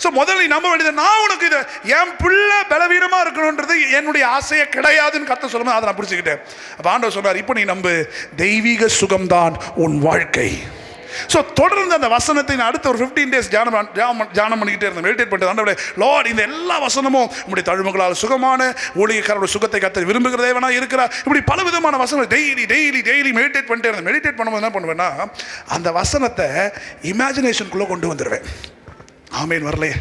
So முதல்ல நீ நம்ப வேண்டியது, நான் உனக்கு இதை, என் பிள்ளை பலவீனமாக இருக்கணுன்றது என்னுடைய ஆசையே கிடையாதுன்னு கர்த்தர் சொல்லும்போது அதை நான் பிடிச்சிக்கிட்டேன். அப்போ ஆண்டவர் சொன்னார், இப்போ நீ நம்பு, தெய்வீக சுகம்தான் உன் வாழ்க்கை. ஸோ தொடர்ந்து அந்த வசனத்தை நான் அடுத்த ஒரு 15 days தியானம் பண்ணிக்கிட்டே இருந்தேன், மெடிடேட் பண்ணிட்டு. ஆண்டவரே, லார்ட், இந்த எல்லா வசனமும் உங்களுடைய தழும்புகளால் சுகமான ஊழியக்காரருடைய சுகத்தை கர்த்தர் விரும்புகிற தேவனாக இருக்கிறார். இப்படி பல விதமான வசனங்கள் டெய்லி மெடிடேட் பண்ணிட்டே இருந்தேன். மெடிடேட் பண்ணும்போது என்ன பண்ணுவேன்னா, அந்த வசனத்தை இமேஜினேஷனுக்குள்ளே கொண்டு வந்துடுவேன். ஆமேன், வரலையே.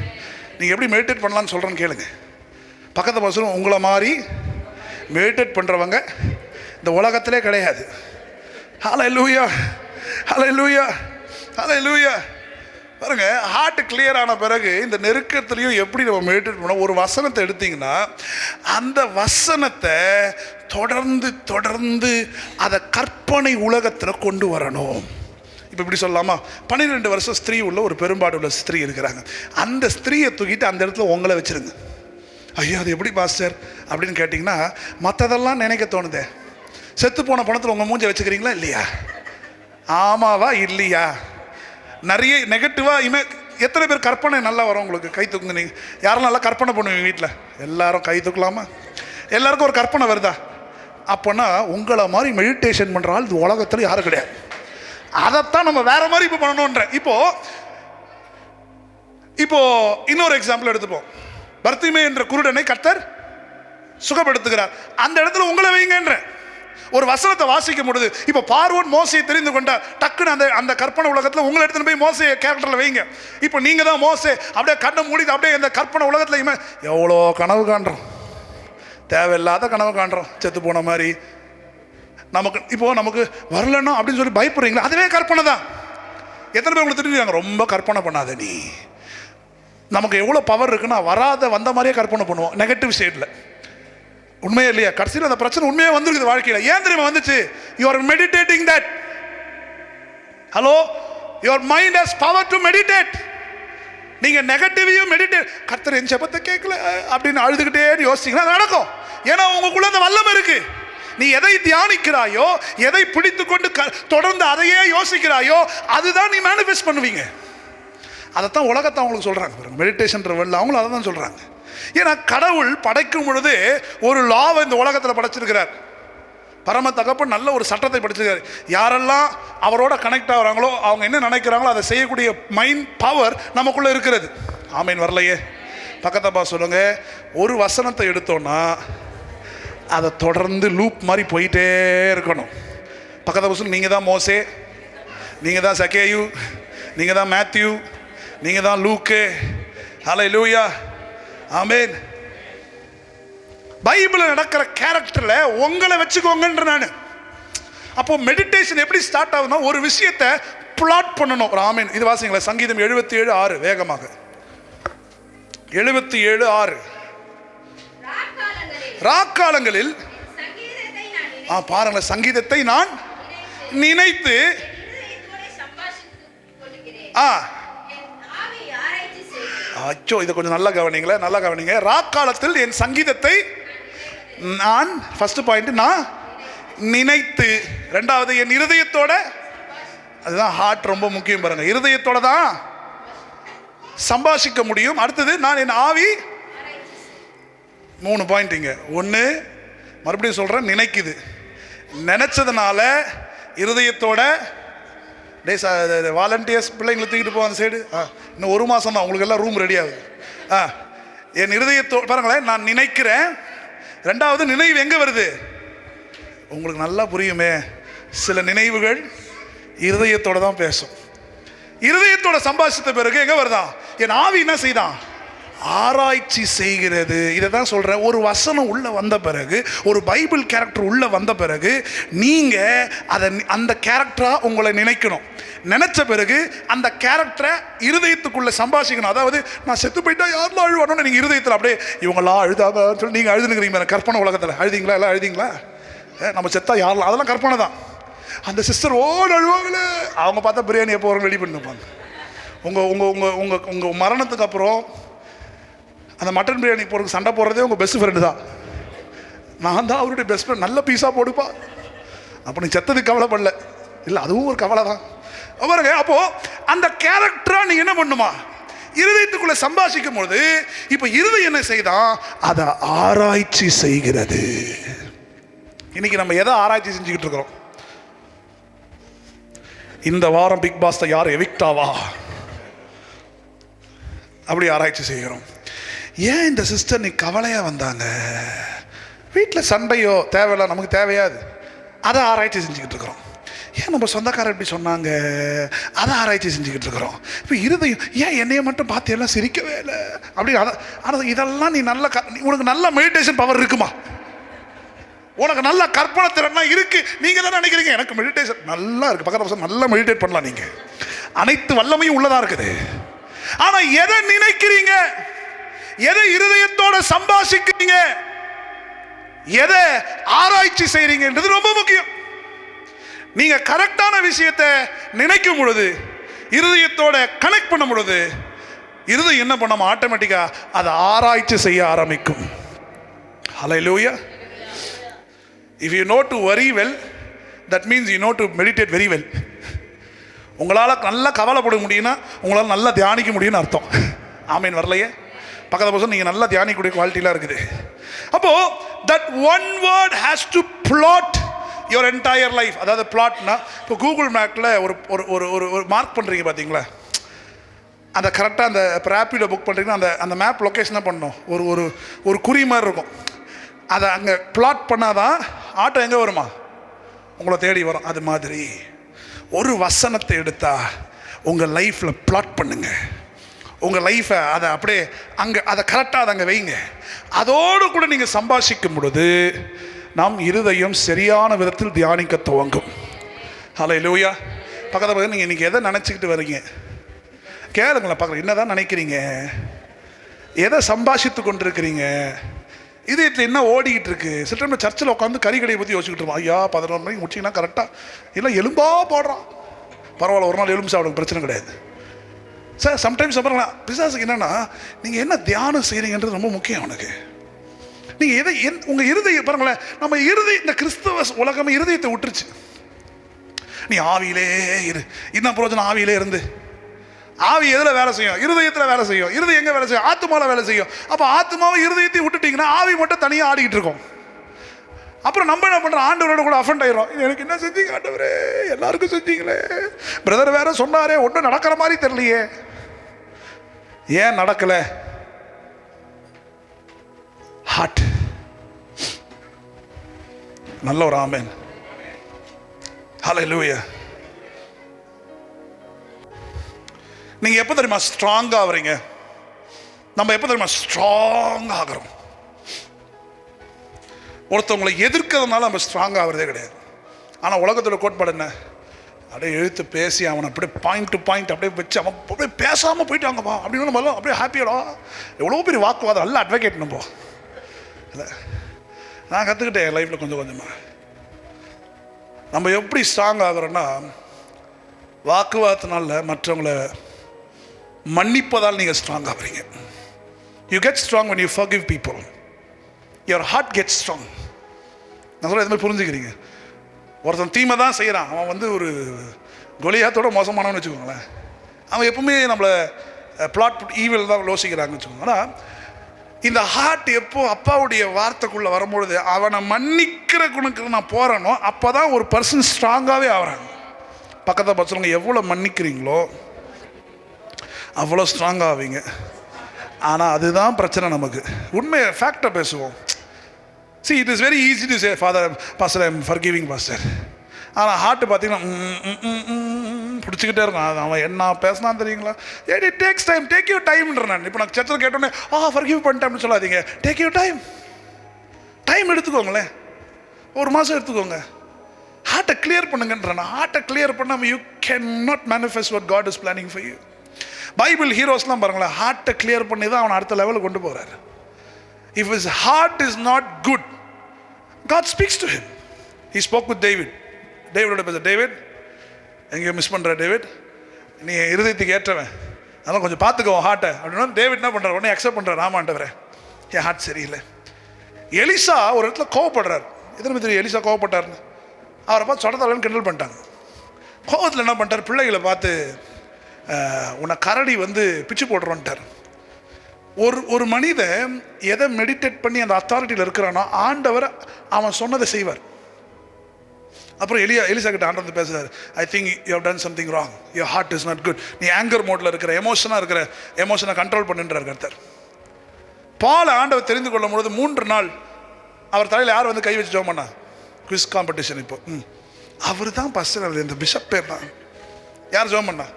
நீங்கள் எப்படி மெடிடேட் பண்ணலான்னு சொல்கிறேன்னு கேளுங்க. பக்கத்து வசனம், உங்களை மாதிரி மெடிடேட் பண்ணுறவங்க இந்த உலகத்திலே கிடையாது. ஹல்லேலூயா, ஹல்லேலூயா, ஹல்லேலூயா. பாருங்க, ஹார்ட் கிளியர் ஆன பிறகு இந்த நெருக்கத்திலையும் எப்படி நம்ம மெடிடேட் பண்ணோம். ஒரு வசனத்தை எடுத்தீங்கன்னா அந்த வசனத்தை தொடர்ந்து அதை கற்பனை உலகத்தில் கொண்டு வரணும். இப்போ இப்படி சொல்லலாமா, 12 வருஷம் ஸ்திரீ உள்ள ஒரு பெரும்பாடு உள்ள ஸ்திரீ இருக்கிறாங்க. அந்த ஸ்திரீயை தூக்கிட்டு அந்த இடத்துல உங்களை வச்சிருங்க. ஐயோ, அது எப்படி பாஸ்டர் அப்படின்னு கேட்டிங்கன்னா, மற்றதெல்லாம் நினைக்க தோணுதே. செத்து போன பணத்தில் உங்கள் மூஞ்சை வச்சுக்கிறீங்களா இல்லையா? ஆமாவா இல்லையா? நிறைய நெகட்டிவாக எத்தனை பேர் கற்பனை நல்லா வரும் உங்களுக்கு? கை தூக்குங்க. நீங்கள் யாரும் நல்லா கற்பனை பண்ணுவீங்க வீட்டில்? எல்லாரும் கை தூக்கலாமா? எல்லாருக்கும் ஒரு கற்பனை வருதா? அப்போனா உங்களை மாதிரி மெடிடேஷன் பண்ணுற ஆள் இது உலகத்தில் யாரும் கிடையாது. அதைத்தான் நம்ம வேற மாதிரி இப்போ பண்ணணுன்ற. இப்போ இன்னொரு எக்ஸாம்பிள் எடுத்துப்போம். பர்த்திமே என்ற குருடனை கர்த்தர் சுகப்படுத்துகிறார். அந்த இடத்துல உங்களை வைங்கன்ற ஒரு வசனத்தை வாசிக்கும் பொழுது, இப்போ பார்வோன் மோசையை தெரிந்து கொண்டார். டக்குன்னு அந்த கற்பனை உலகத்தில் உங்களை எடுத்துன்னு போய் மோசையை கேரக்டரில் வைங்க. இப்போ நீங்கள் தான் மோசே, அப்படியே கண்ணை மூடிட்டு அப்படியே இந்த கற்பனை உலகத்தில் எவ்வளோ கனவு காண்றோம், தேவையில்லாத கனவு காண்றோம். செத்து போன மாதிரி நமக்கு வரலன்னா அப்படின்னு சொல்லி பயப்படுறீங்களா? அதுவே கற்பனை தான். எத்தனை பேர் உங்களுக்கு தெரிஞ்சுக்காங்க, ரொம்ப கற்பனை பண்ணாத நீ. நமக்கு எவ்வளோ பவர் இருக்குன்னா வந்த மாதிரியே கற்பனை பண்ணுவோம் நெகட்டிவ் சைடில். உண்மையே இல்லையா? கடைசியில் அந்த பிரச்சனை உண்மையாக வந்துருக்குது வாழ்க்கையில். ஏன் தெரியுமா வந்துச்சு? You are meditating that. Hello, your mind has power to meditate. நீங்க நெகட்டிவையும் மெடிடேட், கர்த்தர் என் ஜெபத்தை கேட்கல அப்படின்னு அழுதுகிட்டே யோசிச்சீங்கன்னா நடக்கும். ஏன்னா உங்களுக்குள்ள அந்த வல்லமை இருக்கு. நீ எதை தியானிக்கிறாயோ, எதை பிடித்து கொண்டு தொடர்ந்து அதையே யோசிக்கிறாயோ, அதுதான் நீ மேனிஃபெஸ்ட் பண்ணுவீங்க. அதைத்தான் உலகத்தை அவங்களுக்கு சொல்றாங்க. மெடிடேஷன் அவங்களும் அதை தான் சொல்றாங்க. ஏன்னா கடவுள் படைக்கும் பொழுது ஒரு லாவை இந்த உலகத்தில் படைச்சிருக்கிறார். பரம தகப்பன் நல்ல ஒரு சட்டத்தை படிச்சிருக்காரு. யாரெல்லாம் அவரோட கனெக்ட் ஆகுறாங்களோ, அவங்க என்ன நினைக்கிறாங்களோ அதை செய்யக்கூடிய மைண்ட் பவர் நமக்குள்ள இருக்கிறது. ஆமீன். வரலையே? பக்கத்தப்பா சொல்லுங்க. ஒரு வசனத்தை எடுத்தோன்னா அதை தொடர்ந்து லூப் மாதிரி போயிட்டே இருக்கணும். பக்கத்தப்பா சொல்லுங்க. நீங்கள் தான் மோசே, நீங்கள் தான் சக்கேயு, நீங்கள் தான் மேத்யூ, நீங்கள் தான் லூக்கு. ஹல்லேலூயா, ஆமீன். பைபிளில் நடக்கிற கேரக்டர்ல உங்களை வச்சுக்கோங்கன்ற நான். அப்போ மெடிடேஷன் எப்படி ஸ்டார்ட் ஆகுதுன்னா, ஒரு விஷயத்தை பிளாட் பண்ணணும். ஆமீன். இது வாசிங்களா, சங்கீதம் 77:6 வேகமாக. 77:6. ராக்காலங்களில் பாருங்க, சங்கீதத்தை நான் நினைத்து அச்சோ, இதை கொஞ்சம் நல்லா கவனிங்களே, நல்லா கவனிங்க. ராக்காலத்தில் என் சங்கீதத்தை நான், ஃபர்ஸ்ட் பாயிண்ட், நான் நினைத்து. ரெண்டாவது என் இருதயத்தோட, அதுதான் ஹார்ட் ரொம்ப முக்கியம் பாருங்க. இருதயத்தோட தான் சம்பாஷிக்க முடியும். அடுத்தது நான் என் ஆவி. 3 பாயிண்ட்ங்க. ஒன்று, மறுபடியும் சொல்றேன், நினைக்குது. நினைச்சதுனால இருதயத்தோட. வாலண்டியர்ஸ் பிள்ளைங்களை தூக்கிட்டு போவோம் அந்த சைடு. இன்னும் 1 மாதம் தான், உங்களுக்கு எல்லாம் ரூம் ரெடி ஆகுது. என் இருதயத்தோட பாருங்களேன், நான் நினைக்கிறேன். ரெண்டாவது நினைவு எங்கே வருது? உங்களுக்கு நல்லா புரியுமே, சில நினைவுகள் இருதயத்தோட தான் பேசும். இருதயத்தோட சம்பாஷித்த பிறகு எங்கே வருதான்? என் ஆவி என்ன செய்தான்? ஆராய்ச்சி செய்கிறது. இதை தான் சொல்கிறேன். ஒரு வசனம் உள்ளே வந்த பிறகு, ஒரு பைபிள் கேரக்டர் உள்ளே வந்த பிறகு, நீங்கள் அதை அந்த கேரக்டராக உங்களை நினைக்கணும். நினச்ச பிறகு அந்த கேரக்டரை இருதயத்துக்குள்ளே சம்பாஷிக்கணும். அதாவது நான் செத்து போயிட்டா யாரெல்லாம் அழுவானோன்னு நீங்கள் இருதயத்தில் அப்படியே இவங்களாம் அழுதாங்கன்னு சொல்லி நீங்கள் அழுதுனுக்கிறீங்க. கற்பனை உலகத்தில் அழுதிங்களா? எல்லாம் அழுதிங்களா? நம்ம செத்தா யாரெல்லாம், அதெல்லாம் கற்பனை தான். அந்த சிஸ்டர் ஓடு அழுவாங்களே, அவங்க பார்த்தா பிரியாணி எப்போ வரும் ரெடி பண்ணிருப்பாங்க. உங்கள் உங்கள் உங்கள் உங்கள் உங்கள் மரணத்துக்கு அப்புறம் அந்த மட்டன் பிரியாணி போகிறதுக்கு சண்டை போடுறதே உங்கள் பெஸ்ட் ஃப்ரெண்டு தான். நான் தான் அவருடைய பெஸ்ட் ஃப்ரெண்ட், நல்ல பீஸாக போடுப்பா. அப்போ நீ செத்ததுக்கு கவலைப்படல இல்லை, அதுவும் ஒரு கவலை தான் பாருங்க. அப்போது அந்த கேரக்டராக நீங்கள் என்ன பண்ணுமா? இருதயத்துக்குள்ளே சம்பாஷிக்கும் பொழுது இப்போ இருதயம் என்ன செய்தான்? அதை ஆராய்ச்சி செய்கிறது. இன்னைக்கு நம்ம எதை ஆராய்ச்சி செஞ்சுக்கிட்டு இருக்கிறோம்? இந்த வாரம் பிக் பாஸ்ட யார் எவிக்டாவா அப்படி ஆராய்ச்சி செய்கிறோம். ஏன் இந்த சிஸ்டர் நீ கவலையாக வந்தாங்க? வீட்டில் சண்டையோ தேவையில்ல, நமக்கு தேவையாது, அதை ஆராய்ச்சி செஞ்சுக்கிட்டு இருக்கிறோம். ஏன் நம்ம சொந்தக்காரர் எப்படி சொன்னாங்க, அதை ஆராய்ச்சி செஞ்சுக்கிட்டு இருக்கிறோம். இப்போ இருதயம் ஏன் என்னையை மட்டும் பார்த்து எல்லாம் சிரிக்கவே இல்லை அப்படி. ஆனால் இதெல்லாம் நீ நல்ல உனக்கு நல்ல மெடிடேஷன் பவர் இருக்குமா? உனக்கு நல்ல கற்பனை திறன்லாம் இருக்கு. நீங்கள் தான் நினைக்கிறீங்க எனக்கு மெடிடேஷன் நல்லா இருக்கு, பக்கத்தில் நல்லா மெடிடேட் பண்ணலாம். நீங்கள் அனைத்து வல்லமையும் உள்ளதாக இருக்குது. ஆனால் எதை நினைக்கிறீங்க, எதை இருதயத்தோட சம்பாஷிக்கிறீங்க, எதை ஆராய்ச்சி செய்றீங்கன்றது ரொம்ப முக்கியம். நீங்க கரெக்டான விஷயத்தை நினைக்கும் பொழுது, இருதயத்தோட கனெக்ட் பண்ணும் பொழுது, இருதயம் என்ன பண்ணாம ஆட்டோமேட்டிக்கா அதை ஆராய்ச்சி செய்ய ஆரம்பிக்கும். ஹல்லேலூயா. If you know to worry well, that means you know to meditate very well. உங்களால் நல்லா கவலைப்பட முடியும்னா உங்களால் நல்லா தியானிக்க முடியும்னு அர்த்தம். ஆமீன். வரலையே? பக்கத்து பக்கம் நீங்கள் நல்லா தியானிக்கக்கூடிய குவாலிட்டிலாம் இருக்குது. அப்போது that one word has to plot your entire life. அதாவது பிளாட்னா, இப்போ கூகுள் மேப்பில் ஒரு ஒரு ஒரு மார்க் பண்ணுறீங்க பார்த்தீங்களா, அந்த கரெக்டாக அந்த இப்போ ரேப்பிடோ புக் பண்ணுறீங்கன்னா அந்த அந்த மேப் லொக்கேஷனாக பண்ணணும். ஒரு ஒரு ஒரு குறி மாதிரி இருக்கும். அதை அங்கே பிளாட் பண்ணாதான் ஆட்டோ எங்கே வருமா, உங்களை தேடி வரும். அது மாதிரி ஒரு வசனத்தை எடுத்தா உங்கள் லைஃப்பில் பிளாட் பண்ணுங்க. உங்கள் லைஃப்பை அதை அப்படியே அங்கே அதை கரெக்டாக அதை அங்கே வைங்க. அதோடு கூட நீங்கள் சம்பாஷிக்கும் பொழுது நாம் இருதயம் சரியான விதத்தில் தியானிக்க துவங்கும். ஹல்லேலூயா. பக்கத்தில் நீங்கள் இன்றைக்கி எதை நினச்சிக்கிட்டு வரீங்க கேளுங்களேன். பார்க்குறேன் என்ன தான் நினைக்கிறீங்க, எதை சம்பாஷித்து கொண்டிருக்கிறீங்க, இதயத்தில் என்ன ஓடிக்கிட்டு இருக்கு? சில டைம் சர்ச்சில் உட்காந்து கறிக்கடையை பற்றி யோசிச்சுட்டு இருக்கோம். ஐயா 11 மணிக்கு முடிச்சிங்கன்னா கரெக்டாக இல்லை எலும்பா போடுறான், பரவாயில்ல ஒரு நாள் எலும்பு சாப்பிடுங்க, பிரச்சனை கிடையாது சார். சம்டைம்ஸ் அப்புறம் பிசாசுக்கு என்னன்னா, நீங்கள் என்ன தியானம் செய்கிறீங்கன்றது ரொம்ப முக்கியம் அவனுக்கு. நீங்கள் எதை உங்கள் இருதயம் பாருங்களேன், நம்ம இருதயம் இந்த கிறிஸ்தவ உலகமே இருதயத்தை விட்டுருச்சு. நீ ஆவியிலே இரு, இன்னும் பிரோஜனம் ஆவியிலே இருந்து. ஆவி எதில் வேலை செய்யும்? இருதயத்தில் வேலை செய்யும். இருதயம் எங்கே வேலை செய்யும்? ஆத்மாவில் வேலை செய்யும். அப்போ ஆத்மாவை இருதயத்தையும் விட்டுட்டிங்கன்னா ஆவி மட்டும் தனியாக ஆடிக்கிட்டு இருக்கோம். அப்புறம் நம்ம என்ன பண்ணுறோம்? ஆண்டவரோட கூட அஃபண்ட் ஆயிரும். எனக்கு என்ன செஞ்சீங்க ஆண்டவரே, எல்லாருக்கும் செஞ்சீங்களே, பிரதர் வேற சொன்னாரே, ஒன்றும் நடக்கிற மாதிரி தெரியலையே. ஏன் நடக்கலை? ஹார்ட். நல்ல ஒரு ஆமென். ஹல்லேலூயா. நீங்க எப்போ தெரியுமா ஸ்ட்ராங்காக ஆகுறீங்க? நம்ம எப்போ தெரியுமா ஸ்ட்ராங் ஆகிறோம்? ஒருத்தவங்களை எதிர்க்கிறதுனால நம்ம ஸ்ட்ராங் ஆகிறதே கிடையாது. ஆனால் உலகத்தோட கோட்பாடு என்ன? அப்படியே எழுத்து பேசி அவனை அப்படியே பாயிண்ட் டு பாயிண்ட் அப்படியே வச்சு அவன் அப்படியே பேசாமல் போயிட்டாங்கப்பா அப்படின்னு நம்ம அப்படியே ஹாப்பியாடா. எவ்வளோ பெரிய வாக்குவாதம், நல்ல அட்வொகேட் நம்ம இல்லை. நான் கற்றுக்கிட்டேன் என் லைஃப்பில் கொஞ்சம் கொஞ்சமாக. நம்ம எப்படி ஸ்ட்ராங் ஆகிறோன்னா, வாக்குவாதத்தினால மற்றவங்களை மன்னிப்பதால் நீங்கள் ஸ்ட்ராங் ஆகிறீங்க. You get strong when you forgive people. your heart gets strong. நான் சொல்ல எதுவுமே புரிஞ்சுக்கிறீங்க. ஒருத்தன் தீமை தான் செய்கிறான், அவன் ஒரு கொலியாத்தோட மோசமானவன்னு வச்சுக்கோங்களேன். அவன் எப்பவுமே நம்மளை பிளாட் ஈவில் தான் யோசிக்கிறாங்கன்னு வச்சுக்கோங்க. ஆனால் இந்த ஹார்ட் எப்போ அப்பாவுடைய வார்த்தைக்குள்ளே வரும்பொழுது அவனை மன்னிக்கிற குணக்கு நான் போகிறேனோ அப்போ தான் ஒரு பர்சன் ஸ்ட்ராங்காகவே ஆகிறாங்க. பக்கத்தை பசங்க எவ்வளோ மன்னிக்கிறீங்களோ அவ்வளோ ஸ்ட்ராங்காக ஆவீங்க. ஆனால் அதுதான் பிரச்சனை நமக்கு. உண்மையை ஃபேக்டை பேசுவோம். See, it is very easy to say, Father, Pastor, I am forgiving, Pastor. ஆனால் ஹார்ட்டு பார்த்தீங்கன்னா பிடிச்சிக்கிட்டே இருக்கும். அவன் என்ன பேசினான்னு தெரியுங்களா? it takes time, take your timeன்ற. நான் இப்போ நான் சர்ச்சில் கேட்டோன்னே forgive பண்ணிட்டேன்னு சொல்லாதீங்க. take your time. டைம் எடுத்துக்கோங்களேன், ஒரு மாதம் எடுத்துக்கோங்க. ஹார்ட்டை கிளியர் பண்ணுங்கன்றேன். ஹார்ட்டை கிளியர் பண்ணாமல் you cannot manifest what God is planning for you. Bible ஹீரோஸ்லாம் பாருங்களேன், ஹார்ட்டை கிளியர் பண்ணி தான் அவனை அடுத்த லெவலுக்கு கொண்டு போகிறார். If his heart is not good, God speaks to him. He spoke with David. டேவிடோட பேச, டேவிட் எங்கேயோ மிஸ் பண்ணுற டேவிட், நீ இருதயத்துக்கு ஏற்றவன், அதெல்லாம் கொஞ்சம் பார்த்துக்கோ ஹார்ட்டை அப்படின்னா டேவிட் என்ன பண்ணுறாரு? உடனே அக்செப்ட் பண்ணுறாரு. ஆமாண்டவரே என் ஹார்ட் சரியில்லை. எலிசா ஒரு இடத்துல கோவப்படுறாரு. எத்தனை தெரியும் எலிசா கோவப்பட்டார்னு? அவரை பார்த்து சொடத்தாலன்னு கிண்டல் பண்ணிட்டாங்க. கோவத்தில் என்ன பண்ணிட்டார்? பிள்ளைகளை பார்த்து உன்னை கரடி பிச்சு போடுறோன்ட்டார். ஒரு மனிதன் எதை மெடிடேட் பண்ணி அந்த அத்தாரிட்டியில் இருக்கிறானோ ஆண்டவர் அவன் சொன்னதை செய்வார். அப்புறம் எலிசா கிட்ட ஆண்டவர் பேசுறாரு, I think you have done something wrong, your heart is not good. நீ ஆங்கர் மோட்ல இருக்கிற, எமோஷனை கண்ட்ரோல் பண்ணுன்றார் கர்த்தர். பால் ஆண்டவர் தெரிந்து கொள்ளும் பொழுது 3 நாள் அவர் தலையில் யார் கை வச்சு ஜெபம் பண்ணா? Quiz competition. இப்போ அவர் தான் பஸ்ட், அவர் இந்த பிஷப் பேர் தான். யார் ஜெபம் பண்ணா?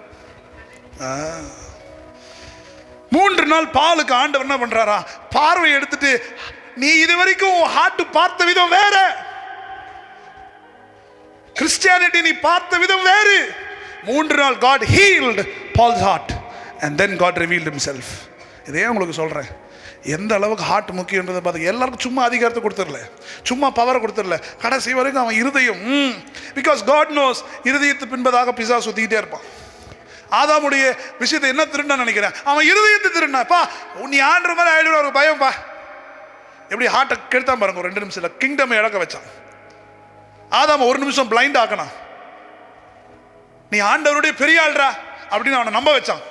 3 நாள் பாலுக்கு ஆண்டவர் என்ன பண்றாரா? பார்வை எடுத்துட்டு, நீ இதுவரைக்கும் ஹார்ட் பார்த்த விதம் வேற, கிறிஸ்டியானிட்டி நீ பார்த்த விதம் வேறு. 3 நாள் God healed Paul's heart and then God revealed himself. இதே உங்களுக்கு சொல்றேன், எந்த அளவுக்கு ஹார்ட் முக்கியன்றதை பார்த்து. எல்லாருக்கும் சும்மா அதிகாரத்தை கொடுத்துடல, சும்மா பவரை கொடுத்துடல, கடைசி வரைக்கும் அவன் இருதயம். பிகாஸ் God knows இருதயத்து பின்பதாக பிசாசு சுத்திக்கிட்டே இருப்பான். ஆதாமுடைய விஷயத்தை என்ன திருடா நினைக்கிறேன்? அவன் இருதயத்தை திருடாப்பா. நீ ஆண்ட மாதிரி ஆயிடுவா, ஒரு பயம்பா. எப்படி ஹார்ட்டை கெடுத்தான் பாருங்க, 2 நிமிஷத்தில் கிங்டம் இழக்க வச்சான். ஆதாம 1 நிமிஷம் பிளைண்ட் ஆக்கணும். நீ ஆண்டவருடைய பெரிய ஆள்றா அப்படின்னு அவனை நம்ப வச்சான்.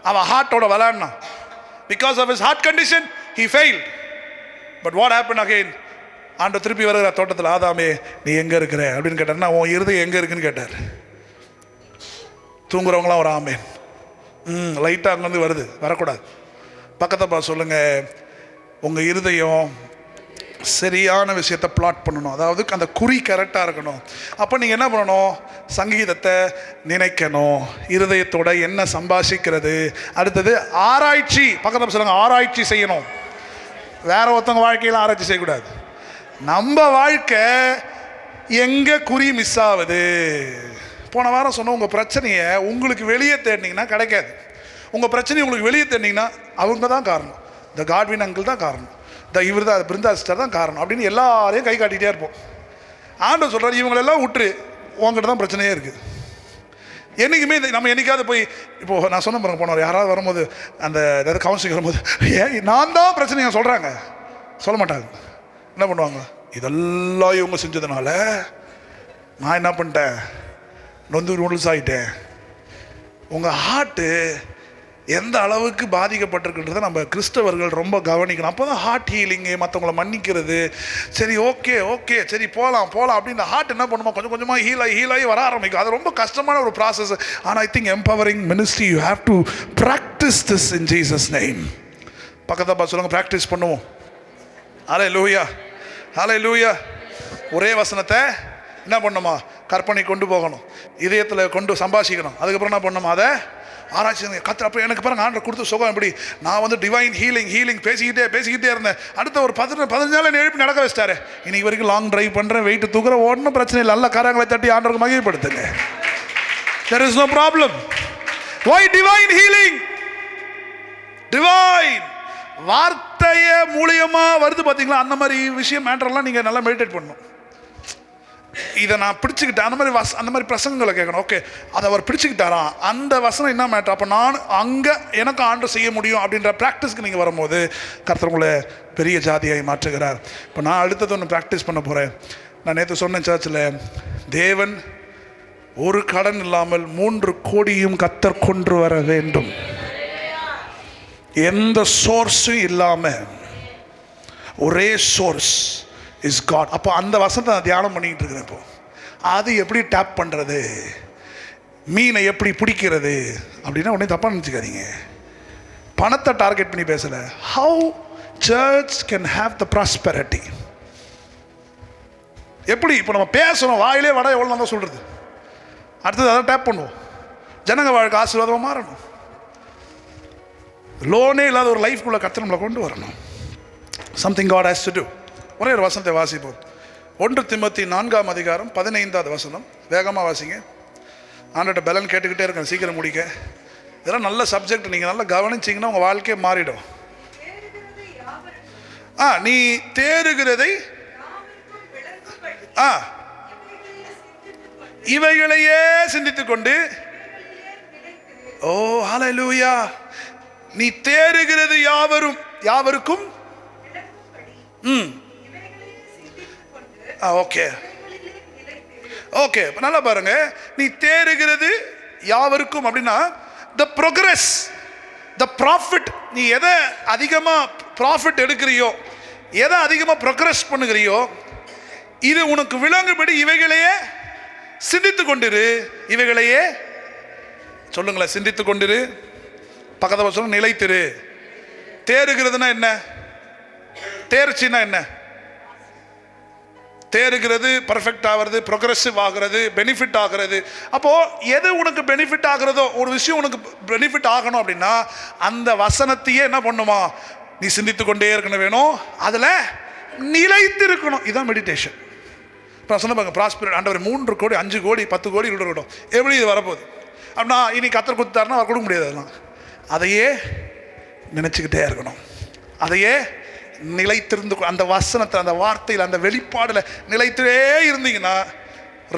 அவன் ஹார்ட்டோட விளையாடினான். Because of his heart condition, he failed. But what happened again? ஆண்டவர் திருப்பி வருகிற தோட்டத்தில், ஆதாமே நீ எங்க இருக்கிற அப்படின்னு கேட்டார்னா, உன் இருதயம் எங்க இருக்குன்னு கேட்டார். தூங்குறவங்களாம் ஒரு ஆமேன். லைட்டாக அங்கேருந்து வருது, வரக்கூடாது. பக்கத்தை பார்த்து சொல்லுங்க, உங்கள் இருதயம் சரியான விஷயத்தை பிளாட் பண்ணணும். அதாவது அந்த குறி கரெக்டாக இருக்கணும். அப்போ நீங்கள் என்ன பண்ணணும்? சங்கீதத்தை நினைக்கணும், இருதயத்தோட என்ன சம்பாஷிக்கிறது. அடுத்தது ஆராய்ச்சி. பக்கத்தில் சொல்லுங்க, ஆராய்ச்சி செய்யணும். வேற ஒருத்தவங்க வாழ்க்கையில் ஆராய்ச்சி செய்யக்கூடாது. நம்ம வாழ்க்கை எங்கே குறி மிஸ் ஆகுது. போன வாரம் சொன்ன, உங்கள் பிரச்சனையை உங்களுக்கு வெளியே தேடினீங்கன்னா கிடைக்காது. உங்கள் பிரச்சனையை உங்களுக்கு வெளியே தேடினீங்கன்னா அவங்க தான் காரணம். இந்த காட்வின் அங்கிள் தான் காரணம். இவர் தான் பிருந்தா சிஸ்டர் தான் காரணம் அப்படின்னு எல்லாரையும் கை காட்டிகிட்டே இருப்போம். ஆண்டவர் சொல்கிறார், இவங்களெல்லாம் விட்டுரு, உங்ககிட்ட தான் பிரச்சனையே இருக்குது. என்றைக்குமே நம்ம என்னைக்காவது போய், இப்போது நான் சொன்ன பாருங்க, போனவர் யாராவது வரும்போது அந்த ஏதாவது கவுன்சிலிங் வரும்போது ஏன் நான் தான் பிரச்சனைங்க சொல்கிறாங்க, சொல்ல மாட்டாங்க. என்ன பண்ணுவாங்க, இதெல்லாம் இவங்க செஞ்சதுனால நான் என்ன பண்ணிட்டேன், நொந்து நூடுல்ஸ் ஆகிட்டேன். உங்கள் ஹார்ட்டு எந்த அளவுக்கு பாதிக்கப்பட்டிருக்குன்றதை நம்ம கிறிஸ்தவர்கள் ரொம்ப கவனிக்கணும். அப்போ தான் ஹார்ட் ஹீலிங்கு, மற்றவங்களை மன்னிக்கிறது, சரி ஓகே ஓகே சரி போகலாம் அப்படின்னு இந்த ஹார்ட் என்ன பண்ணுமா, கொஞ்சம் கொஞ்சமாக ஹீலாகி வர ஆரம்பிக்கும். அது ரொம்ப கஷ்டமான ஒரு ப்ராசஸ். ஆனால் I think empowering ministry, you have to practice this in Jesus name. பக்கத்தை பார்த்து சொல்லுங்க, ப்ராக்டிஸ் பண்ணுவோம். ஹல்லேலூயா, ஹல்லேலூயா. ஒரே வசனத்தை என்ன பண்ணணுமா, கற்பனை கொண்டு போகணும், இதயத்தில் கொண்டு சம்பாஷிக்கணும். அதுக்கப்புறம் என்ன பண்ணணுமா, அதை ஆராய்ச்சி கற்று. அப்போ எனக்கு பாருங்க, ஆண்டவர் கொடுத்த சுகம் எப்படி, நான் வந்து டிவைன் ஹீலிங் பேசிக்கிட்டே இருந்தேன். அடுத்த ஒரு 15 நாள் எழுப்பி நடக்க வச்சிட்டாரு. இன்னைக்கு வரைக்கும் லாங் டிரைவ் பண்ணுறேன், வெயிட் தூக்குறேன், ஒன்றும் பிரச்சனை இல்லை. நல்ல கரங்களை தட்டி ஆண்டவருக்கு மகிமைப்படுத்துங்க. There is no problem. Why divine healing? Divine வார்த்தைய மூலியமா வருது பார்த்தீங்களா, அந்த மாதிரி விஷயம் மேட்டர்லாம் நீங்கள் நல்லா மெடிடேட் பண்ணணும். இதை நான் பிடிச்சிக்கிட்டேன், அந்த மாதிரி பிரசங்களை கேட்கணும். ஓகே, அதை அவர் பிடிச்சிக்கிட்டாரா, அந்த வசனம் என்ன மேட்டர், அப்போ நான் அங்கே எனக்கு ஆண்டவர் செய்ய முடியும் அப்படின்ற ப்ராக்டிஸ்க்கு நீங்கள் வரும்போது கர்த்தர் உங்களை பெரிய ஜாதியாய் மாற்றுகிறார். இப்போ நான் அடுத்தது ஒன்று ப்ராக்டிஸ் பண்ண போகிறேன். நான் நேற்று சொன்னேன் சர்ச்சில், தேவன் ஒரு கடன் இல்லாமல் 3 கோடியும் கர்த்தர் கொண்டு வர வேண்டும். எந்த சோர்ஸும் இல்லாமல் ஒரே சோர்ஸ் இஸ் காட். அப்போ அந்த வசனத்தை நான் தியானம் பண்ணிக்கிட்டு இருக்கிறேன். இப்போ அது எப்படி டேப் பண்ணுறது, மீனை எப்படி பிடிக்கிறது அப்படின்னா உடனே தப்பாக நினச்சிக்காதீங்க. பணத்தை டார்கெட் பண்ணி பேசலை. How search can have the prosperity. எப்படி இப்போ நம்ம பேசணும், வாயிலே வடை எவ்வளோ தான் சொல்கிறது, அடுத்தது அதை டேப் பண்ணுவோம். ஜனங்க வாழ்க்கை ஆசீர்வாதமாக மாறணும். லோனே இல்லாத ஒரு லைஃப்குள்ளே கர்த்தர் நம்மளை கொண்டு வரணும். Something God has to do. ஒரே ஒரு வசனத்தை வாசிப்போம். 1 திமோத்தி 4:15 வசனம். வேகமாக வாசிங்க. ஆண்டோட பலன் கேட்டுக்கிட்டே இருக்கேன், சீக்கிரம் முடிக்க. இதெல்லாம் நல்ல சப்ஜெக்ட், நீங்கள் நல்லா கவனிச்சிங்கன்னா உங்கள் வாழ்க்கையே மாறிடும். நீ தேறுகிறதை இவைகளையே சிந்தித்துக் கொண்டு, ஓ ஹல்லேலூயா, நீ தேறுகிறது யாவருக்கும் ஓகே ஓகே நல்லா பாருங்க. நீ தேறுகிறது யாவருக்கும் அப்படின்னா the progress, the profit. நீ எதை அதிகமாக ப்ராஃபிட் எடுக்கிறியோ, எதை அதிகமாக ப்ரோக்ரஸ் பண்ணுகிறியோ, இது உனக்கு விளங்கும்படி இவைகளையே சிந்தித்து கொண்டிரு. இவைகளையே சொல்லுங்களேன், சிந்தித்து கொண்டிரு. பக்கத்தில் சொல்லுங்க, நிலைத்திரு. தேறுகிறதுனா என்ன, தேர்ச்சின்னா என்ன, தேறுகிறது, பர்ஃபெக்ட் ஆகிறது, ப்ரோக்ரெசிவ் ஆகிறது, பெனிஃபிட் ஆகிறது. அப்போது எது உனக்கு பெனிஃபிட் ஆகிறதோ, ஒரு விஷயம் உனக்கு பெனிஃபிட் ஆகணும் அப்படின்னா அந்த வசனத்தையே என்ன பண்ணுமா, நீ சிந்தித்து கொண்டே இருக்கணும், வேணும், அதில் நிலைத்து இருக்கணும். இதுதான் மெடிடேஷன். இப்போ சொன்ன பாருங்க, ப்ராஸ்பெரிட்டி, ஆண்டவர் 3 கோடி 5 கோடி 10 கோடி இருக்கட்டும், எப்படி இது வரப்போகுது அப்படின்னா இனி கத்தர் கொடுத்தாருன்னா அவர் கொடுக்க முடியாது. அதெல்லாம் அதையே நினச்சிக்கிட்டே இருக்கணும், அதையே நிலைத்திருந்து அந்த வசனத்தை, அந்த வார்த்தையில், அந்த வெளிப்பாடில் நிலைத்திலே இருந்தீங்கன்னா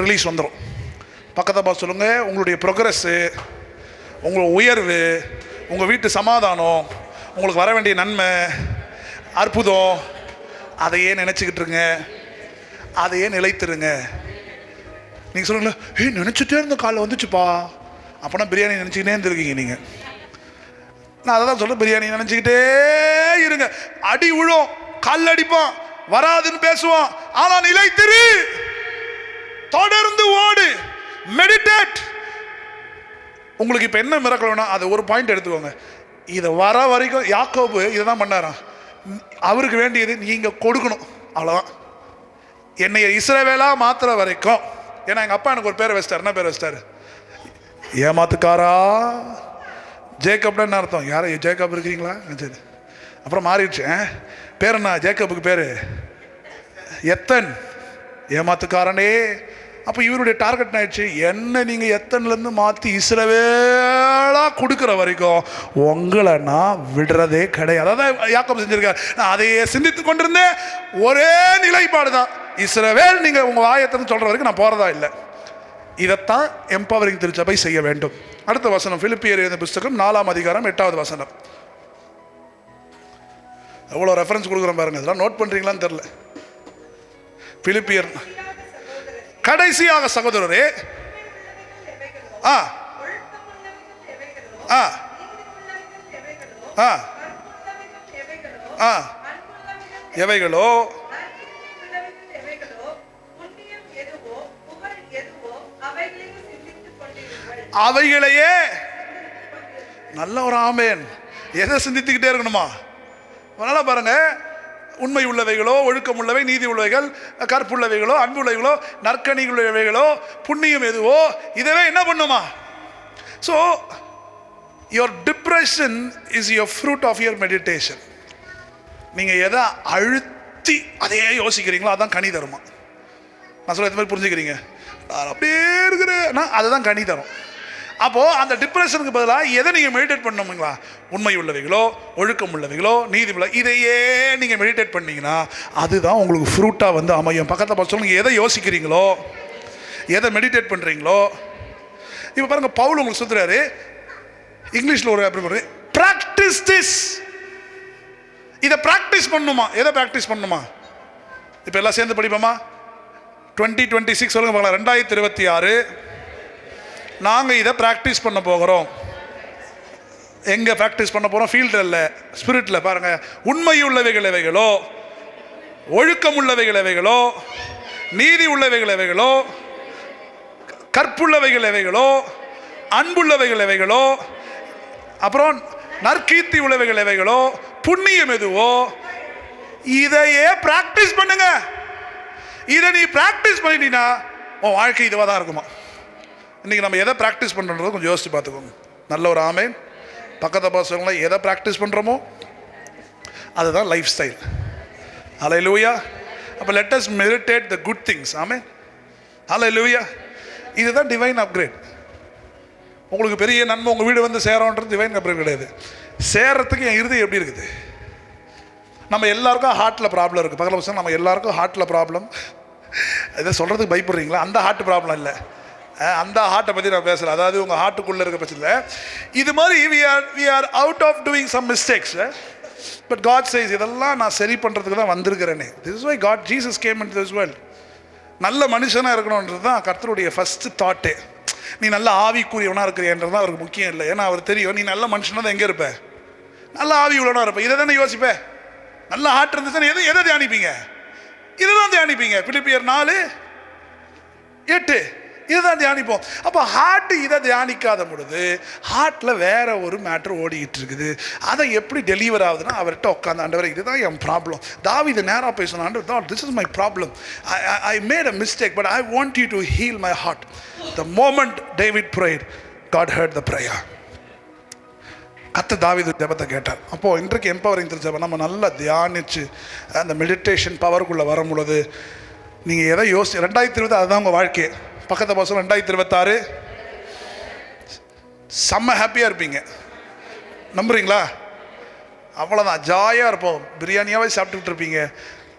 ரிலீஸ் வந்துடும். பக்கத்தை பார்த்து சொல்லுங்கள், உங்களுடைய ப்ரோக்ரஸ்ஸு, உங்கள் உயர்வு, உங்கள் வீட்டு சமாதானம், உங்களுக்கு வர வேண்டிய நன்மை, அற்புதம், அதையே நினச்சிக்கிட்டு இருங்க, அதையே நிலைத்திருங்க. நீங்கள் சொல்லுங்களேன், நினச்சிட்டே இருந்த காலைல வந்துச்சுப்பா, அப்போனா பிரியாணி நினச்சிக்கிட்டே இருந்திருக்கீங்க நீங்கள். நான் அதை தான் சொல்ல, பிரியாணி நினச்சிக்கிட்டே இருங்க. அடி விழும், கல் அடிப்பான், வராதுன்னு பேசுவான், ஆனால் நிலைத்திரு, தொடர்ந்து ஓடு, மெடிடேட். உங்களுக்கு இப்போ என்ன மிரக்கல் வேணும், அதை ஒரு பாயிண்ட் எடுத்துக்கோங்க. இதை வர வரைக்கும் யாக்கோபு இதை தான் பண்ணாராம். அவருக்கு வேண்டியது நீங்கள் கொடுக்கணும், அவ்வளோதான். என்னை இஸ்ரவேலாக மாற்றுற வரைக்கும். ஏன்னா எங்கள் அப்பா எனக்கு ஒரு பேரை வச்சிட்டார். என்ன பேர் வச்சிட்டாரு? ஏமாத்துக்காரா. ஜேக்கப்னா என்ன அர்த்தம்? யாரும் ஜேக்கப் இருக்கிறீங்களா? சரி, அப்புறம் மாறிடுச்சு பேர். என்ன ஜேக்கப்புக்கு பேர்? எத்தன். ஏமாத்துக்காரனே அப்போ இவருடைய டார்கெட் ஆயிடுச்சு, என்ன நீங்கள் எத்தனைலேருந்து மாற்றி இஸ்ரவேலாக கொடுக்குற வரைக்கும் உங்களை நான் விடுறதே கிடையாது. அதான் யாக்கோபு செஞ்சிருக்கார். நான் அதையே சிந்தித்து கொண்டிருந்தேன். ஒரே நிலைப்பாடு தான், இஸ்ரவேல் நீங்கள் உங்கள் ஆயத்தன்னு சொல்கிற வரைக்கும் நான் போகிறதா இல்லை. இதைத்தான் எம்பவரிங் திருச்சபை செய்ய வேண்டும். அடுத்த வசனம், பிலிப்பியர் எழுதின புஸ்தகம் 4ஆம் அதிகாரம் 8வது வசனம். எவ்வளோ ரெஃபரன்ஸ் கொடுக்குறோம் பாருங்க, இதெல்லாம் நோட் பண்ணுறீங்களான்னு தெரில. பிலிப்பியர், கடைசியாக சகோதரரே, ஆ ஆ ஆ ஆ எவைகளோ அவைகளையே, நல்ல ஒரு ஆமேன். எதை சிந்தித்துக்கிட்டே இருக்கணுமா? அதனால பாருங்க, உண்மை உள்ளவைகளோ, ஒழுக்கம் உள்ளவை, நீதி உள்ளவைகள், கற்புள்ளவைகளோ, அன்பு உள்ளவைகளோ, நற்கனி உள்ளவைகளோ, புண்ணியம் எதுவோ, இதவே என்ன பண்ணுமா? So your depression is your fruit of your meditation. நீங்கள் எதை அழுத்தி அதையே யோசிக்கிறீங்களோ அதான் கனி தருமா. நான் சொல்ல எது மாதிரி புரிஞ்சுக்கிறீங்க? அப்படியே இருக்கிறேன்னா அதுதான் கனி தரும். அப்போது அந்த டிப்ரெஷனுக்கு பதிலாக எதை நீங்கள் மெடிடேட் பண்ணணுங்களா? உண்மை உள்ளவைகளோ, ஒழுக்கம் உள்ளவைகளோ, நீதி உள்ள, இதையே நீங்கள் மெடிடேட் பண்ணிங்கன்னா அதுதான் உங்களுக்கு ஃப்ரூட்டாக வந்து அமையும். பக்கத்தில் பார்த்து சொல்லுங்கள், எதை யோசிக்கிறீங்களோ, எதை மெடிடேட் பண்ணுறீங்களோ. இப்போ பாருங்கள், பவுல் உங்களுக்கு சொல்கிறாரு, இங்கிலீஷில் ஒரு அப்படி பண்ணுறது, ப்ராக்டிஸ் திஸ். இதை ப்ராக்டிஸ் பண்ணணுமா? எதை ப்ராக்டிஸ் பண்ணணுமா? இப்போ எல்லாம் சேர்ந்து படிப்போமா? 2026 சொல்லுங்க பார்க்கலாம். 2026 நாங்கள் இதை ப்ராக்டிஸ் பண்ண போகிறோம். எங்கே ப்ராக்டிஸ் பண்ண போகிறோம்? ஃபீல்டில் இல்லை, ஸ்பிரிட்டில். பாருங்கள், உண்மை உள்ளவைகள் எவைகளோ, ஒழுக்கம் உள்ளவைகள் எவைகளோ, நீதி உள்ளவைகள் எவைகளோ, கற்புள்ளவைகள் எவைகளோ, அன்புள்ளவைகள் எவைகளோ, அப்புறம் நற்கீர்த்தி உள்ளவைகள் எவைகளோ, புண்ணியம் எதுவோ, இதையே ப்ராக்டிஸ் பண்ணுங்க. இதை நீ ப்ராக்டிஸ் பண்ணிட்டீங்கன்னா உன் வாழ்க்கை இதுவாக தான் இருக்குமா. இன்றைக்கி நம்ம எதை ப்ராக்டிஸ் பண்ணுறோன்றதை கொஞ்சம் யோசித்து பார்த்துக்கோங்க. நல்ல ஒரு ஆமேன். பக்கத்தை பசங்களை எதை ப்ராக்டிஸ் பண்ணுறோமோ அதுதான் லைஃப் ஸ்டைல். ஹல்லேலூயா. அப்போ let us meditate the good things. Amen. Hallelujah. இதுதான் டிவைன் அப்கிரேட். உங்களுக்கு பெரிய நன்மை உங்கள் வீடு வந்து சேரோன்றது டிவைன் அப்கிரேட் கிடையாது. சேர்றதுக்கு என் இறுதி எப்படி இருக்குது? நம்ம எல்லாருக்கும் ஹார்ட்டில் ப்ராப்ளம் இருக்குது. பக்கத்தில் பசங்க, நம்ம எல்லாருக்கும் ஹார்ட்டில் ப்ராப்ளம். இதை சொல்கிறதுக்கு பயப்படுறீங்களா? அந்த ஹார்ட் ப்ராப்ளம் இல்லை, அந்த ஹார்ட்டை பற்றி நான் பேசுகிறேன். அதாவது உங்கள் ஹார்ட்டுக்குள்ளே இருக்க பட்சத்தில் இது மாதிரி we are out of doing some mistakes, but God says இதெல்லாம் நான் சரி பண்ணுறதுக்கு தான் வந்திருக்கிறேனே. This is why Jesus came into this world. நல்ல மனுஷனாக இருக்கணுன்றது தான் கர்த்தருடைய ஃபஸ்ட்டு தாட்டே. நீ நல்ல ஆவிக்குரியவனாக இருக்கிறேன்றது தான் அவருக்கு முக்கியம் இல்லை. ஏன்னா அவர் தெரியும் நீ நல்ல மனுஷனாக தான் எங்கே இருப்ப, நல்ல ஆவி உள்ளவனாக இருப்ப. இதை தானே யோசிப்பேன். நல்ல ஹார்ட் இருந்துச்சுன்னா எதை தியானிப்பீங்க? இதை தான் தியானிப்பீங்க. பிலிப்பியர் 4:8 இதுதான் தியானிப்போம். அப்போ ஹார்ட்டு இதை தியானிக்காத பொழுது ஹார்ட்டில் வேற ஒரு மேட்ரு ஓடிக்கிட்டு இருக்குது. அதை எப்படி டெலிவர் ஆகுதுன்னா அவர்கிட்ட உட்காந்து, ஆண்டவரே இதுதான் என் ப்ராப்ளம். தாவீது நேராக போய் சொன்னான், ஆண்டவர் this is my problem, I made a mistake but I want you to heal my heart. The moment David prayer, God heard the prayer. கத்த தாவீது ஜெபத்தை கேட்டார். அப்போது இன்றைக்கு எம்பவரிங் திருச்சபை நம்ம நல்லா தியானித்து அந்த மெடிடேஷன் பவருக்குள்ளே வரும் பொழுது நீங்கள் எதை 2020 அதுதான் உங்கள் வாழ்க்கை. பக்கத்தை பசங்க 2026 செம்ம ஹாப்பியாக இருப்பீங்க. நம்புறீங்களா? அவ்வளோதான், ஜாயாக இருப்போம். பிரியாணியாகவே சாப்பிட்டுக்கிட்டு இருப்பீங்க.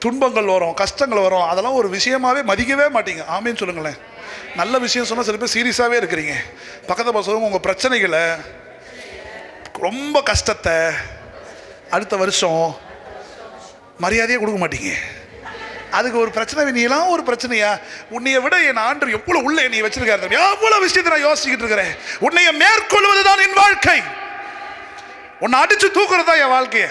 துன்பங்கள் வரும், கஷ்டங்கள் வரும், அதெல்லாம் ஒரு விஷயமாகவே மதிக்கவே மாட்டீங்க. ஆமேன்னு சொல்லுங்களேன். நல்ல விஷயம் சொன்னால் சில பேர் சீரியஸாகவே இருக்கிறீங்க. பக்கத்தை பசங்க உங்கள் பிரச்சனைகளை, ரொம்ப கஷ்டத்தை அடுத்த வருஷம் மரியாதையே கொடுக்க மாட்டீங்க. அதுக்கு ஒரு பிரச்சனை, நீலாம் ஒரு பிரச்சனையா? உன்னைய விட என் ஆண்டவர் எவ்வளோ உள்ள நீ வச்சிருக்காரு, எவ்வளோ விஷயத்தை நான் யோசிச்சுக்கிட்டு இருக்கிறேன். உன்னைய மேற்கொள்வது தான் என் வாழ்க்கை. உன்னை அடிச்சு தூக்குறது தான் என் வாழ்க்கையை.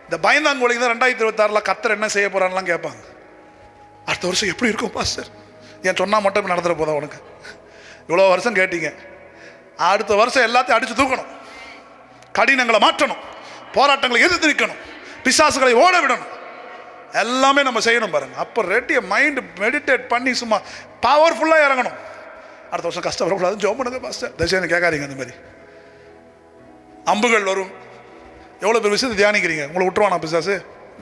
இந்த பயந்தாங்கோலிங்க தான் 2026 கர்த்தர் என்ன செய்ய போறான்லாம் கேட்பாங்க. அடுத்த வருஷம் எப்படி இருக்கும் பாஸ்டர்? ஏன் சொன்னால் மட்டும் நடந்துட போதா உனக்கு? இவ்வளோ வருஷம் கேட்டீங்க. அடுத்த வருஷம் எல்லாத்தையும் அடிச்சு தூக்கணும், கடினங்களை மாற்றணும், போராட்டங்களை எதிர்த்து நிற்கணும், பிசாசுகளை ஓட விடணும், எல்லாமே நம்ம செய்யணும் பாருங்க. அப்போ ரெட்டிய மைண்ட் மெடிடேட் பண்ணி சும்மா பவர்ஃபுல்லாக இறங்கணும். அடுத்த வருஷம் கஷ்டம் வரக்கூடாது, ஜோம் பண்ணுங்க பாஸ்டர். தயவுசெய்து கேட்காதீங்க. அந்த மாதிரி அம்புகள் வரும். எவ்வளோ பேர் விஷயத்தை தியானிக்கிறீங்க? உங்களை விட்டுருவானா பிசாசு?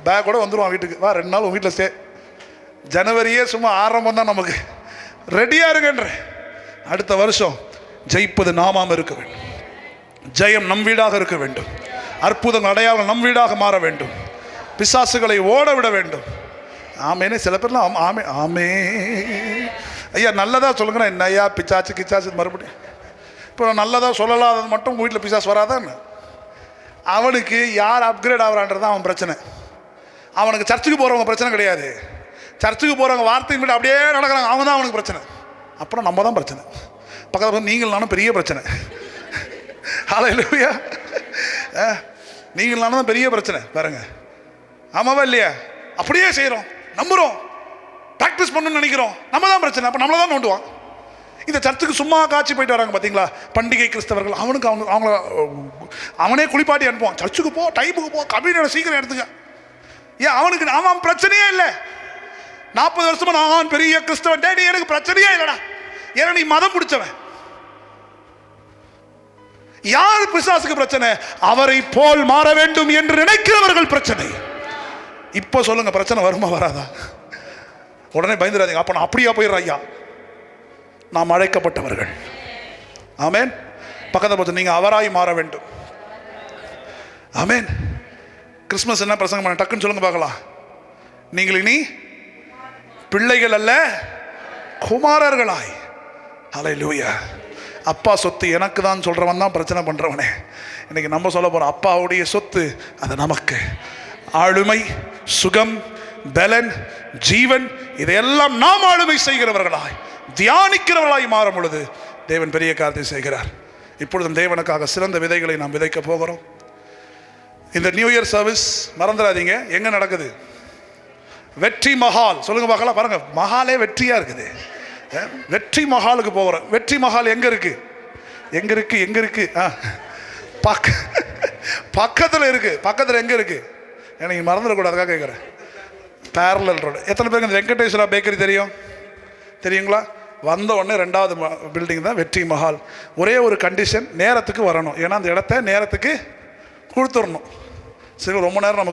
பேக்கோட வந்துடுவான் வீட்டுக்கு. வா 2 நாள் உங்கள் வீட்டில் ஸ்டே. ஜனவரியே சும்மா ஆரம்பம் தான் நமக்கு. ரெடியா இருங்கன்ற. அடுத்த வருஷம் ஜெயிப்பது நாமாம் இருக்க வேண்டும். ஜெயம் நம் வீடாக இருக்க வேண்டும். அற்புதங்கள் அடையாளம் நம் வீடாக மாற வேண்டும். பிசாசுகளை ஓட விட வேண்டும். ஆமேனே. சில பேர்லாம் ஆமே ஆமே ஐயா நல்லதா சொல்லுங்க. என்ன ஐயா பிச்சாச்சு கிச்சாச்சு மறுபடியும் இப்போ நல்லதா சொல்லலாதது மட்டும் வீட்டில் பிசாசு வராதான். அவனுக்கு யார் அப்கிரேட் ஆகிறான்றது அவன் பிரச்சனை. அவனுக்கு சர்ச்சுக்கு போகிறவங்க பிரச்சனை கிடையாது. சர்ச்சுக்கு போகிறவங்க வார்த்தையும் விட அப்படியே நடக்கிறாங்க, அவங்க தான் அவனுக்கு பிரச்சனை. அப்புறம் நம்ம தான் பிரச்சனை. பக்கத்தில் நீங்கள் நானும் பெரிய பிரச்சனை. ஹல்லேலூயா. நீங்கள் நானும் தான் பெரிய பிரச்சனை பாருங்க. ஆமாவா இல்லையா? அப்படியே செய்கிறோம், நம்புகிறோம், ப்ராக்டிஸ் பண்ணணும்னு நினைக்கிறோம், நம்ம தான் பிரச்சனை. அப்போ நம்மளை தான் நோண்டுவான். இந்த சர்ச்சுக்கு சும்மா காட்சி போயிட்டு வராங்க பார்த்தீங்களா, பண்டிகை கிறிஸ்தவர்கள். அவங்கள அவனே குளிப்பாட்டி அனுப்புவான். சர்ச்சுக்கு போ, டைமுக்கு போ, கம்யூனியோட சீக்கிரம் எடுத்துக்க. ஏன் அவனுக்கு அவன் பிரச்சனையே இல்லை. 40 வருஷமா நான் பெரிய கிறிஸ்தவன். டேடி எனக்கு பிரச்சனையே இல்லைடா, ஏன்னா நீ மதம் பிடிச்சவன். யார் பிசாசுக்கு பிரச்சனை? அவரை போல் மாற வேண்டும் என்று நினைக்கிறவர்கள் பிரச்சனை. இப்போ சொல்லுங்க, பிரச்சனை வருமா வராதா? உடனே பயந்துடாதீங்க. அப்போ நான் அப்படியா போயிடுறேன். ஐயா நாம் அழைக்கப்பட்டவர்கள். ஆமேன். பக்கத்தை பார்த்து நீங்கள் அவராய் மாற வேண்டும். ஆமேன். கிறிஸ்மஸ் என்ன பிரசங்கம் பண்ண டக்குன்னு சொல்லுங்க பார்க்கலாம். நீங்கள் இனி பிள்ளைகள் அல்ல குமாரர்களாய். ஹல்லேலூயா. அப்பா சொத்து எனக்கு தான் சொல்கிறவன் தான் பிரச்சனை பண்ணுறவனே. இன்னைக்கு நம்ம சொல்ல போகிறோம், அப்பாவுடைய சொத்து அது நமக்கு. ஆளுமை, சுகம், பலன், ஜீவன் இதையெல்லாம் நாம் ஆளுமை செய்கிறவர்களாய், தியானிக்கிறவர்களாய் மாறும் பொழுது தேவன் பெரிய காரியத்தை செய்கிறார். இப்பொழுதும் தேவனுக்காக சிறந்த விதைகளை நாம் விதைக்க போகிறோம். இந்த நியூ இயர் சர்வீஸ் மறந்துடாதீங்க. எங்கே நடக்குது? வெற்றி மஹால். சொல்லுங்க பார்க்கலாம். பாருங்க, மஹாலே வெற்றியா இருக்குது. வெற்றி மஹாலுக்கு போகிறோம். வெற்றி மஹால் எங்க இருக்கு? எங்க இருக்கு? எங்க இருக்கு? பக்கத்தில் இருக்கு. பக்கத்தில் எங்க இருக்கு? எனக்கு மறந்துடக்கூடாதுக்காக கேட்குறேன். Parallel road. எத்தனை பேருக்கு இந்த வெங்கடேஸ்வரா பேக்கரி தெரியும்? தெரியுங்களா? வந்த உடனே 2வது பில்டிங் தான் வெற்றி மஹால். ஒரே ஒரு கண்டிஷன், நேரத்துக்கு வரணும். ஏன்னா அந்த இடத்த நேரத்துக்கு கொடுத்துடணும். சரி, ரொம்ப நேரம் நமக்கு